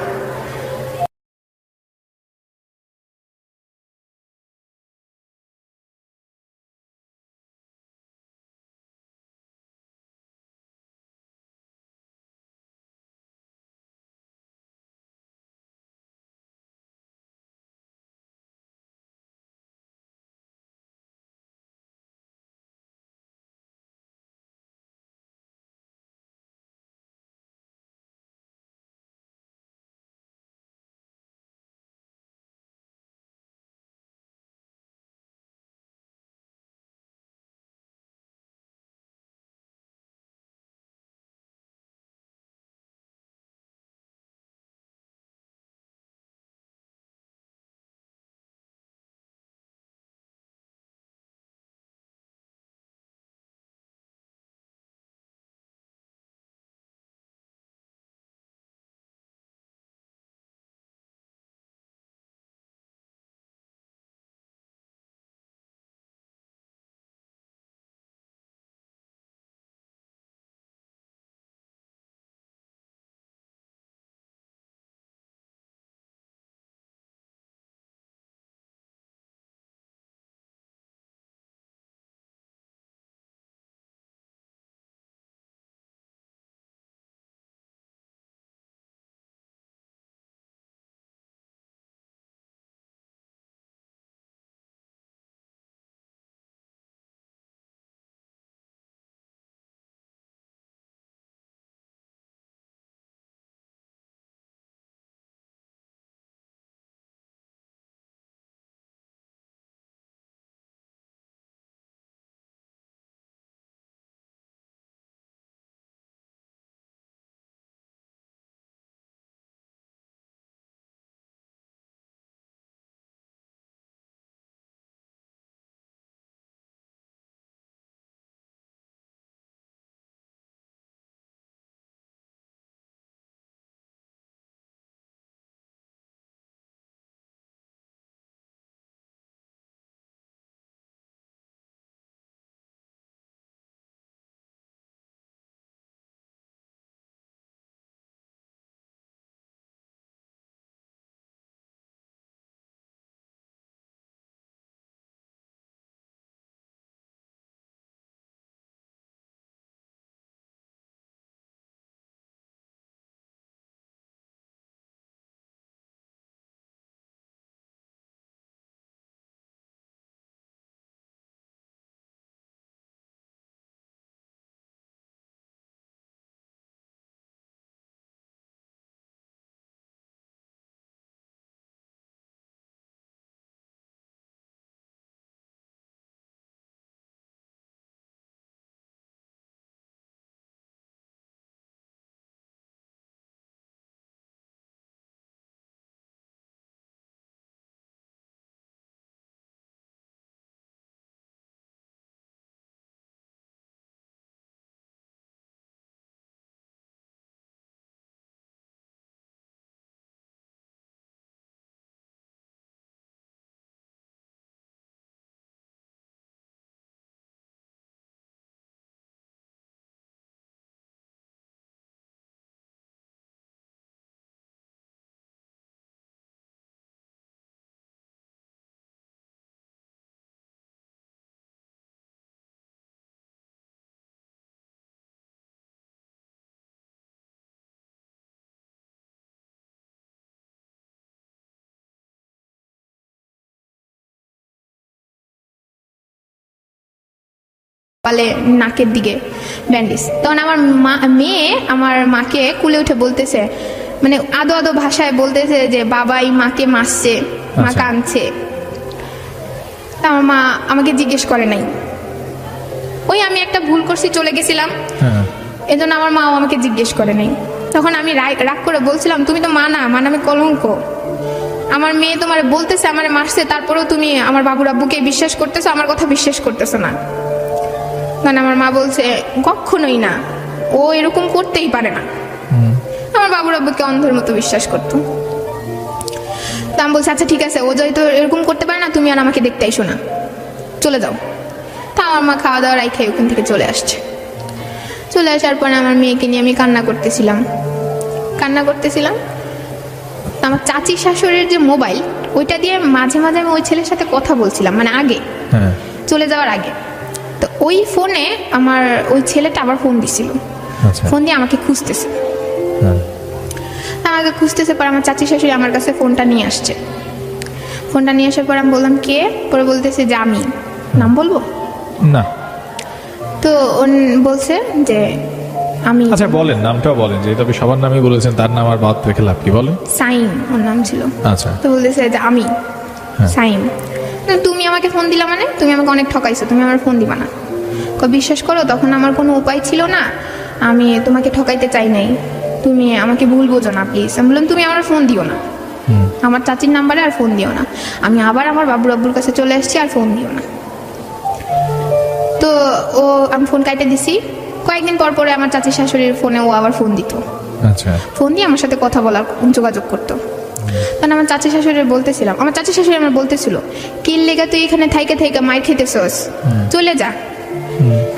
কপালে নাকের দিকে ব্যান্ডেজ। তখন আমার মেয়ে আমার মাকে কুলে উঠে বলতেছে, মানে আদো আদো ভাষায় বলতেছে যে বাবাই মাকে মারছে, মা আচ্ছা। কাঁদছে। তা আমার মা আমাকে জিজ্ঞেস করে নাই, ওই আমি একটা ভুল করছি চলে গেছিলাম, হ্যাঁ এজন্য আমার মাও আমাকে জিজ্ঞেস করে নাই। তখন আমি রাগ করে বলছিলাম, তুমি তো মা না, মা নামে কলঙ্ক। আমার মেয়ে তোমার বলতেছে আমার মারছে, তারপরেও তুমি আমার বাবুর আব্বুকে বিশ্বাস করতেছো, আমার কথা বিশ্বাস করতেছো না। মানে আমার মা বলছে কখনোই না, ও এরকম করতেই পারে না। আমার বাবুর আব্বুকে অন্ধের মতো বিশ্বাস করতো। তা আমি বলছি আচ্ছা ঠিক আছে, ও যেহেতু এরকম করতে পারে না, তুমি আর আমাকে দেখতে আইসো না, চলে যাও। তা আমার মা খাওয়া দাওয়া রাইখাই ওখান থেকে চলে আসছে। চলে আসার পরে আমার মেয়েকে নিয়ে আমি কান্না করতেছিলাম। আমার চাচি শাশুড়ির যে মোবাইল, ওইটা দিয়ে মাঝে মাঝে আমি ওই ছেলের সাথে কথা বলছিলাম, মানে আগে হ্যাঁ চলে যাওয়ার আগে। তো ওই ফোনে আমার ওই ছেলেটা আবার ফোন দিছিল, আচ্ছা ফোন দিয়ে আমাকে খুঁজতেছে। হ্যাঁ আমাকে খুঁজতেছে, পর আমার চাচি শাশুড়ি আমার কাছে ফোনটা নিয়ে আসছে। ফোনটা নিয়ে আসার পর আমি বললাম কে, পরে বলতেছে যে আমি। নাম বলবো না তো বলছে যে আমি। আচ্ছা বলেন, নামটাও বলেন, যে তবে সবার নামই বলেছেন, তার নাম আর বাদ রেখে লাভ কি, বলেন। সাইম ওর নাম ছিল। আচ্ছা তো বলতেছে যে আমি হ্যাঁ। সাইম। তুমি আমাকে ফোন দিলা, মানে তুমি আমাকে অনেক ঠকাইছো, তুমি আমার ফোন দিবা না। বিশ্বাস করো তখন আমার কোনো উপায় ছিল না, আমি তোমাকে ঠকাইতে চাই নাই, তুমি আমাকে ভুল বোঝো না প্লিজ। আমি বললাম তুমি আমার ফোন দিও না, আমার চাচির নাম্বারে আর ফোন দিও না। আমি আবার আমার বাবুর আব্বুর কাছে চলে আসছি, আর ফোন দিও না। তো আমি ফোন কাটে দিছি। কয়েকদিন পর পরে আমার চাচির শাশুড়ির ফোনে ও আবার ফোন দিত, আচ্ছা ফোন দিয়ে আমার সাথে কথা বলার যোগাযোগ করতো। তখন আমার চাচি শাশুড়ি বলতেছিলাম, আমার চাচি শাশুড়ি আমার বলতেছিল, কি লেগা তুই এখানে থাইকে থাইকে মাইর খেতেছস, চলে যা।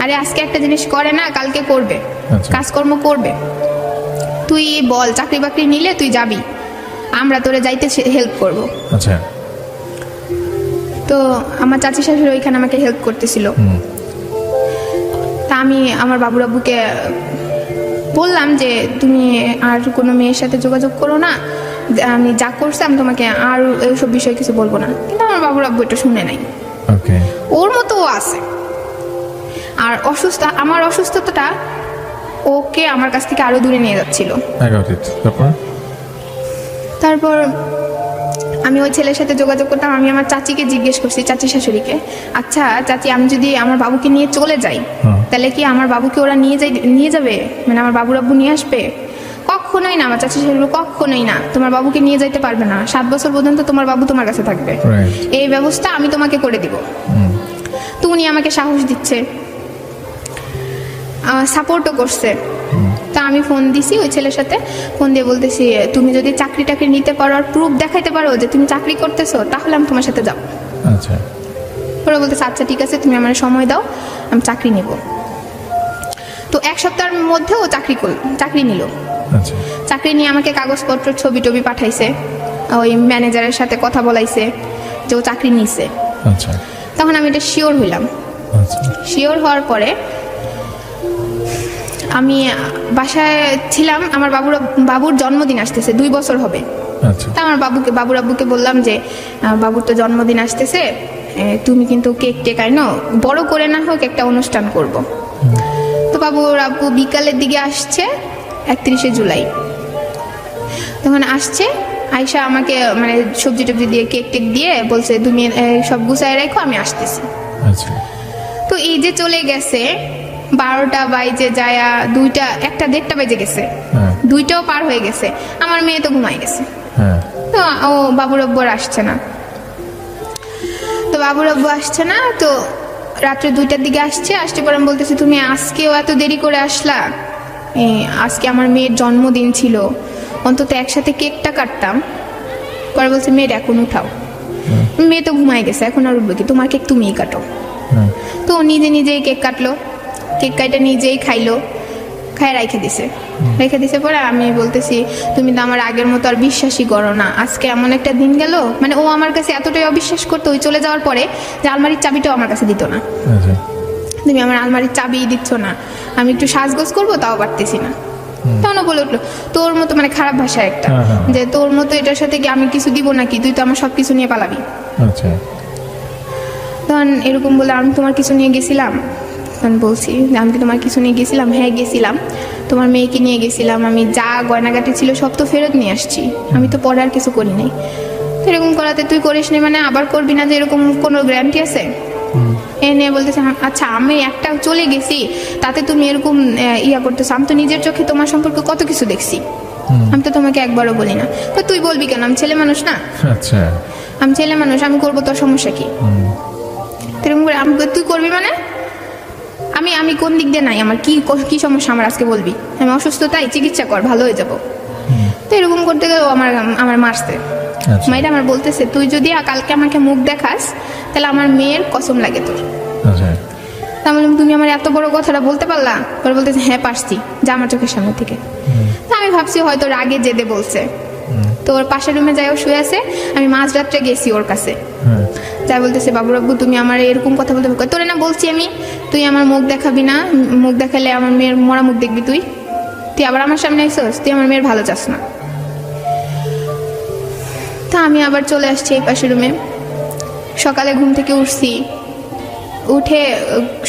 আরে আজকে একটা জিনিস করে না, কালকে করবে, আচ্ছা। কাজকর্ম করবে। তুই বল চাকরি বাকরি নিলে তুই যাবি, আমরা তোরে যাইতে হেল্প করব। আচ্ছা তো আমার চাচি শাশুড়ি ওইখানে আমাকে হেল্প করতেছিল। তা আমি আমার বাবুর আব্বুকে বললাম যে তুমি আর কোনো মেয়ের সাথে যোগাযোগ করো না, আমি যা করছি আমি তোমাকে আর এইসব বিষয়ে কিছু বলবো না। কিন্তু আমার বাবুর আব্বু এটা শুনে নাই। ওকে ওর মতো ও আছে। আর আমার অসুস্থতাটা ওকে আমার কাছ থেকে আরো দূরে নিয়ে যাচ্ছিল। তারপর আমি ওই ছেলের সাথে যোগাযোগ করতাম। আমি আমার চাচিকে জিজ্ঞেস করছি, চাচি শাশুড়িকে, আচ্ছা চাচি আমি যদি আমার বাবুকে নিয়ে চলে যাই তাহলে কি আমার বাবুকে ওরা নিয়ে যাবে, মানে আমার বাবুর আব্বু নিয়ে আসবে? কখনোই না, আমার চাচি শাশুড়ি কখনোই না, তোমার বাবুকে নিয়ে যাইতে পারবে না, 7 বছর পর্যন্ত তোমার বাবু তোমার কাছে থাকবে, এই ব্যবস্থা আমি তোমাকে করে দিব। তো উনি আমাকে সাহস দিচ্ছে, সাপোর্টও করছে। তা আমি ফোন দিছি ওই ছেলের সাথে, ফোন দিয়ে বলতেছি তুমি যদি চাকরি টাকরি নিতে পারো আর প্রুফ দেখাইতে পারো যে তুমি চাকরি করতেছো, তাহলে আমি তোমার সাথে যাবো। আচ্ছা ওরা বলতেছে আচ্ছা ঠিক আছে, তুমি আমার সময় দাও, আমি চাকরি নেব। তো 1 সপ্তাহের মধ্যে ও চাকরি নিল। আচ্ছা চাকরি নিয়ে আমাকে কাগজপত্র ছবি টবি পাঠাইছে, ওই ম্যানেজারের সাথে কথা বলাইছে যে ও চাকরি নিছে। আচ্ছা তখন আমি এটা শিওর হইলাম। আচ্ছা শিওর হওয়ার পরে আমি বাসায় ছিলাম, আমার বাবুর জন্মদিন আসতেছে, 2 বছর হবে। আচ্ছা তা আমার বাবুর আব্বুকে বললাম যে বাবুর তো জন্মদিন আসতেছে, তুমি কিন্তু কেক টেক আইনো, বড় করে না হোক একটা অনুষ্ঠান করব। তো বাবুর আব্বু বিকালের দিকে আসছে, 31শে জুলাই। তখন আসছে, আয়শা আমাকে মানে সবজি টবজি দিয়ে কেক টেক দিয়ে বলছে তুমি সব গুছায় রাখো, আমি আসতেছি। আচ্ছা তো এই যে চলে গেছে 12টা বাইজে যায়া 2টা 1টা 1:30 বেজে গেছে, 2টাও পার হয়ে গেছে, আমার মেয়ে তো ঘুমাই গেছে। তো ও বাবুর আব্বু আর আসছে না। তো রাত্রে 2টার দিকে আসতে পরে আমি বলতেছি তুমি আজকেও এত দেরি করে আসলা, আজকে আমার মেয়ের জন্মদিন ছিল, অন্তত একসাথে কেকটা কাটতাম। পরে বলছে মেয়ের এখন উঠাও, মেয়ে তো ঘুমাই গেছে, এখন আর উঠবে কি, তোমার কেক তুমিই কাটো। তো নিজেই কেক কাটলো, কেক কাটা নিজেই খাইলো, খাই রেখে দিছে পরে আমি বলতেছি তুমি তো আমার আগের মতো আর বিশ্বাসই করো না, আজকে এমন একটা দিন গেল, মানে ও আমার কাছে এতটাই অবিশ্বাস করতো ওই চলে যাওয়ার পরে যে আলমারির চাবিটাও আমার কাছে দিত না। তুমি আমার আলমারির চাবি দিচ্ছ না, আমি একটু সাজগোজ করবো তাও পারতেছি না। তখন বলে উঠলো তোর মতো, মানে খারাপ ভাষায় একটা, যে তোর মতো এটার সাথে কি আমি কিছু দিব নাকি, তুই তো আমার সবকিছু নিয়ে পালাবি। তখন এরকম বলে আমি তোমার কিছু নিয়ে গেছিলাম, তখন বলছি যে আমি কি তোমার কিছু নিয়ে গেছিলাম? হ্যাঁ গেছিলাম, তোমার মেয়েকে নিয়ে গেছিলাম, আমি যা গয়নাগাটি ছিল সব তো ফেরত নিয়ে আসছি, আমি তো পরে আর কিছু করি নাই। তো এরকম করাতে তুই করিস নি মানে আবার করবি না, যে এরকম কোনো গ্যারান্টি আছে? এ নিয়ে বলতেছে আচ্ছা আমি একটা চলে গেছি তাতে তুমি এরকম ইয়া করতেছো, আমি তো নিজের চোখে তোমার সম্পর্কে কত কিছু দেখছি, আমি তো তোমাকে একবারও বলি না। তো তুই বলবি কেন? আমি ছেলে মানুষ না? আচ্ছা, আমি ছেলে মানুষ, আমি করবো, তোর সমস্যা কি? এরকম করে আমি তুই করবি মানে আমি আমি কোন দিক দিয়ে নাই, আমার কি সমস্যা আমার আজকে বলবি? আমি অসুস্থ তাই চিকিৎসা কর, ভালো হয়ে যাবো। তো এরকম করতে গেলে আমার মারছে। আচ্ছা। মাইরা আমার বলতেছে তুই যদি কালকে আমাকে মুখ দেখাস তাহলে আমার মেয়ের কসম লাগে তোর। আচ্ছা, তা আমি বললাম তুমি আমার এত বড় কথাটা বলতে পারলা? পরে বলতেছে হ্যাঁ পারছি, যা আমার চোখের সামনে থেকে। তা আমি ভাবছি হয়তো রাগে জেদে বলছে। তো ওর পাশের রুমে যাই, ও শুয়ে আছে, আমি মাঝরাত্রে গেছি ওর কাছে। যাই বলতেছে বাবু রাব্বু তুমি আমার এরকম কথা বলতে, তোরে না বলছি আমি তুই আমার মুখ দেখাবি না, মুখ দেখালে আমার মেয়ের মরা মুখ দেখবি, তুই আবার আমার সামনে আইসস, তুই আমার মেয়ের ভালো চাস না। তা আমি আবার চলে আসছি এই পাশের রুমে। সকালে ঘুম থেকে উঠছি, উঠে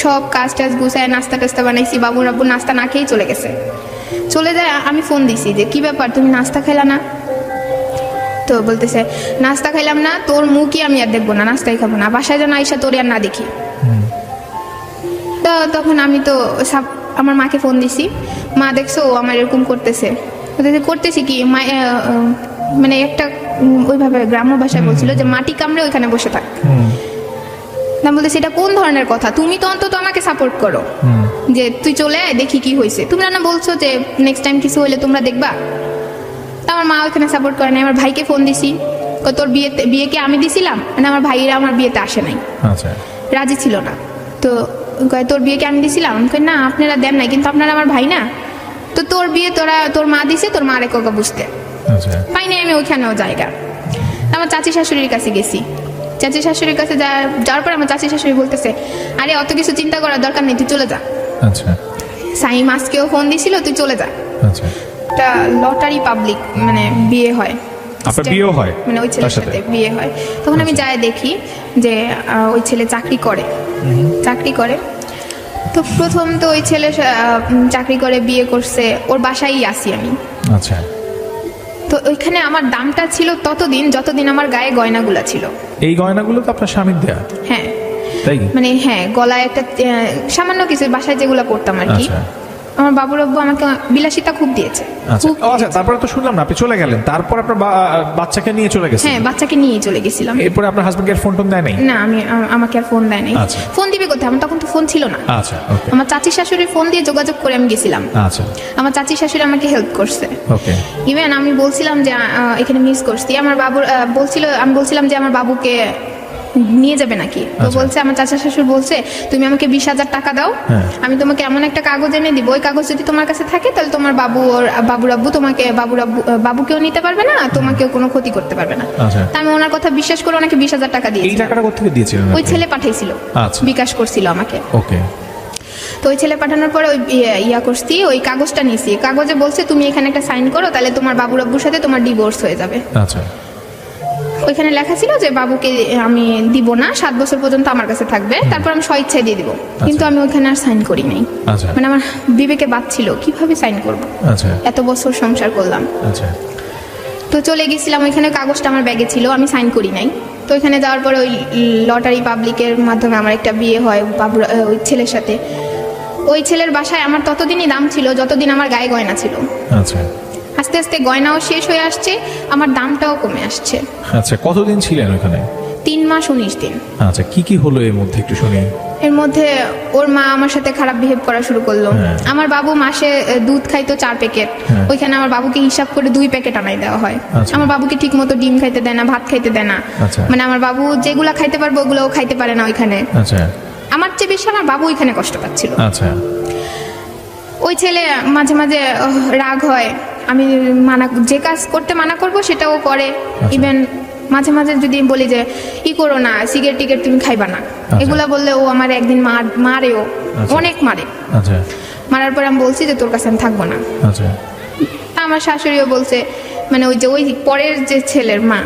সব কাজ টাজ গুছায় নাস্তা টাস্তা বানাইছি, বাবু রাব্বু নাস্তা না খেয়েই চলে গেছে। চলে যায়, আমি ফোন দিছি যে কি ব্যাপার তুমি নাস্তা খাইলা না? তো বলতেছে নাস্তা খাইলাম না, তোর মুখই আমি আর দেখবো না, নাস্তাই খাবো না, বাসায় যেন আইসা তোর আর না দেখি। তো তখন আমি তো আমার মাকে ফোন দিছি, মা দেখছো ও আমার এরকম করতেছে। করতেছি কি মানে একটা ওইভাবে গ্রাম্য ভাষায় বলছিল যে মাটি কামড়ে ওইখানে বসে থাক। না বলতে সেটা কোন ধরনের কথা? তুমি তো অন্তত আমাকে সাপোর্ট করো যে তুই চলে আয় দেখি কি হয়েছে। তোমরা না বলছো যে নেক্সট টাইম কিছু হলে তোমরা দেখবা। তা আমার মা ওইখানে সাপোর্ট করে নাই। আমার ভাইকে ফোন দিছি, তোর বিয়েকে আমি দিছিলাম, মানে আমার ভাইয়েরা আমার বিয়েতে আসে নাই, রাজি ছিল না। তো তোর বিয়েকে আমি দিছিলাম, আমি কই না আপনারা দেন নাই, কিন্তু আপনারা আমার ভাই না, তো তোর বিয়ে তোর মা দিছে, তোর মা রেখা বুঝতে পাই নাই আমি ওইখানেও জায়গা। আমার চাচি শাশুড়ির কাছে গেছি, চাচি শাশুড়ির কাছে যাওয়ার পর আমার চাচি শাশুড়ি বলতেছে আরে অত কিছু চিন্তা করার দরকার নেই, তুই চলে যা। সাইম আজকেও ফোন দিছিল, তুই চলে যা। একটা লটারি পাবলিক মানে বিয়ে হয়, বিয়ে হয় মানে ওই ছেলের সাথে বিয়ে হয়। তখন আমি যাই দেখি যে ওই ছেলে চাকরি করে। তো প্রথম তো ওই ছেলে চাকরি করে বিয়ে করছে, ওর বাসায় আসি আমি। আচ্ছা। তো ওইখানে আমার দামটা ছিল ততদিন যতদিন আমার গায়ে গয়নাগুলা ছিল। এই গয়নাগুলো তো আপনার স্বামীর দেয়া? হ্যাঁ, তাই মানে হ্যাঁ, গলায় একটা সামান্য কিছু বাসায় যেগুলো করতাম আর কি। আমার বাবুর আব্বু আমাকে বিলাসিতা খুব দিয়েছে। আচ্ছা, তারপরে তো শুনলাম না আপনি চলে গেলেন, তারপর আপনার বাচ্চাকে নিয়ে চলে গেছেন? হ্যাঁ, বাচ্চাকে নিয়ে চলে গেছিলাম। এরপরে আপনার হাজবেন্ডকে আর ফোন টোন দেয় নাই? না, আমাকে আর ফোন দেয় নাই। ফোন দিবে কোথায়, আমার তখন তো ফোন ছিল না। আচ্ছা, আমার চাচি শাশুড়ি ফোন দিয়ে যোগাযোগ করে আমি গেছিলাম। আচ্ছা, আমার চাচি শাশুড়ি আমাকে হেল্প করছে। ইভেন আমি বলছিলাম যে এখানে মিস করছি, আমার বাবুর আমি বলছিলাম যে আমার বাবুকে নিয়ে যাবে নাকি। তো বলছে, আমার চাচা শাশুড়ি বলছে তুমি আমাকে 20,000 টাকা দাও, আমি তোমাকে এমন একটা কাগজ এনে দিব, ওই কাগজ যদি তোমার কাছে থাকে তাহলে তোমার বাবুর আব্বু তোমাকে বাবুকেও নিতে পারবে না, তোমাকেও কোনো ক্ষতি করতে পারবে না। তা আমি ওনার কথা বিশ্বাস করে ওনাকে 20,000 টাকা দিয়েছি। এই টাকাটা কোথা থেকে দিয়েছিলেন? ওই ছেলে পাঠাইছিল, বিকাশ করছিল আমাকে। তো ওই ছেলে পাঠানোর পরে ওই করছি, ওই কাগজটা নিয়েছি। কাগজে বলছে তুমি এখানে একটা সাইন করো, তাহলে তোমার বাবুর আব্বুর সাথে তোমার ডিভোর্স হয়ে যাবে। আচ্ছা। ওইখানে লেখা ছিল যে বাবুকে আমি দিব না, 7 বছর পর্যন্ত আমার কাছে থাকবে, তারপর আমি স্বেচ্ছায় দিয়ে দিব। কিন্তু আমি ওইখানে আর সাইন করি নাই। মানে আমার বিবেকে বাধছিল, কিভাবে সাইন করব, এত বছর সংসার করলাম। তো চলে গেছিলাম, ওইখানে কাগজটা আমার ব্যাগে ছিল, আমি সাইন করি নাই। তো ওইখানে যাওয়ার পরে ওই লটারি পাবলিকের মাধ্যমে আমার একটা বিয়ে হয় ওই ছেলের সাথে। ওই ছেলের বাসায় আমার ততদিনই দাম ছিল যতদিন আমার গায়ে গয়না ছিল। আস্তে আস্তে গয়নাও শেষ হয়ে আসছে, আমার দামটাও কমে আসছে। আচ্ছা, কতদিন ছিলেন ওখানে? 3 মাস 19 দিন। আচ্ছা, কি হলো এর মধ্যে একটু শুনি। এর মধ্যে ওর মা আমার সাথে খারাপ বিহেভ করা শুরু করলো। আমার বাবু মাসে দুধ খাইতো 4 প্যাকেট, ওইখানে আমার বাবুকে হিসাব করে 2 প্যাকেট আনাই দেওয়া হয়। আমার বাবুকে ঠিক মতো ডিম খাইতে দেয় না, ভাত খাইতে দেয় না। মানে আমার বাবু যেগুলা খাইতে পারবো ওগুলোও খাইতে পারে না ওইখানে। আমার চেয়ে বেশি আমার বাবু ওইখানে কষ্ট পাচ্ছিল। ওই ছেলে মাঝে মাঝে রাগ হয়, আমি যে কাজ করতে মানা করবো সেটাও করে। ইভেন মাঝে মাঝে যদি বলি যে করো না, সিগারেট টিকেট তুমি খাইবা না, এগুলা বললে ও আমার একদিন মারেও, অনেক মারে। মারার পর আমি বলছি যে তোর কাছে আমি থাকবো না। আমার শাশুড়িও বলছে, মানে ওই পরের যে ছেলের মা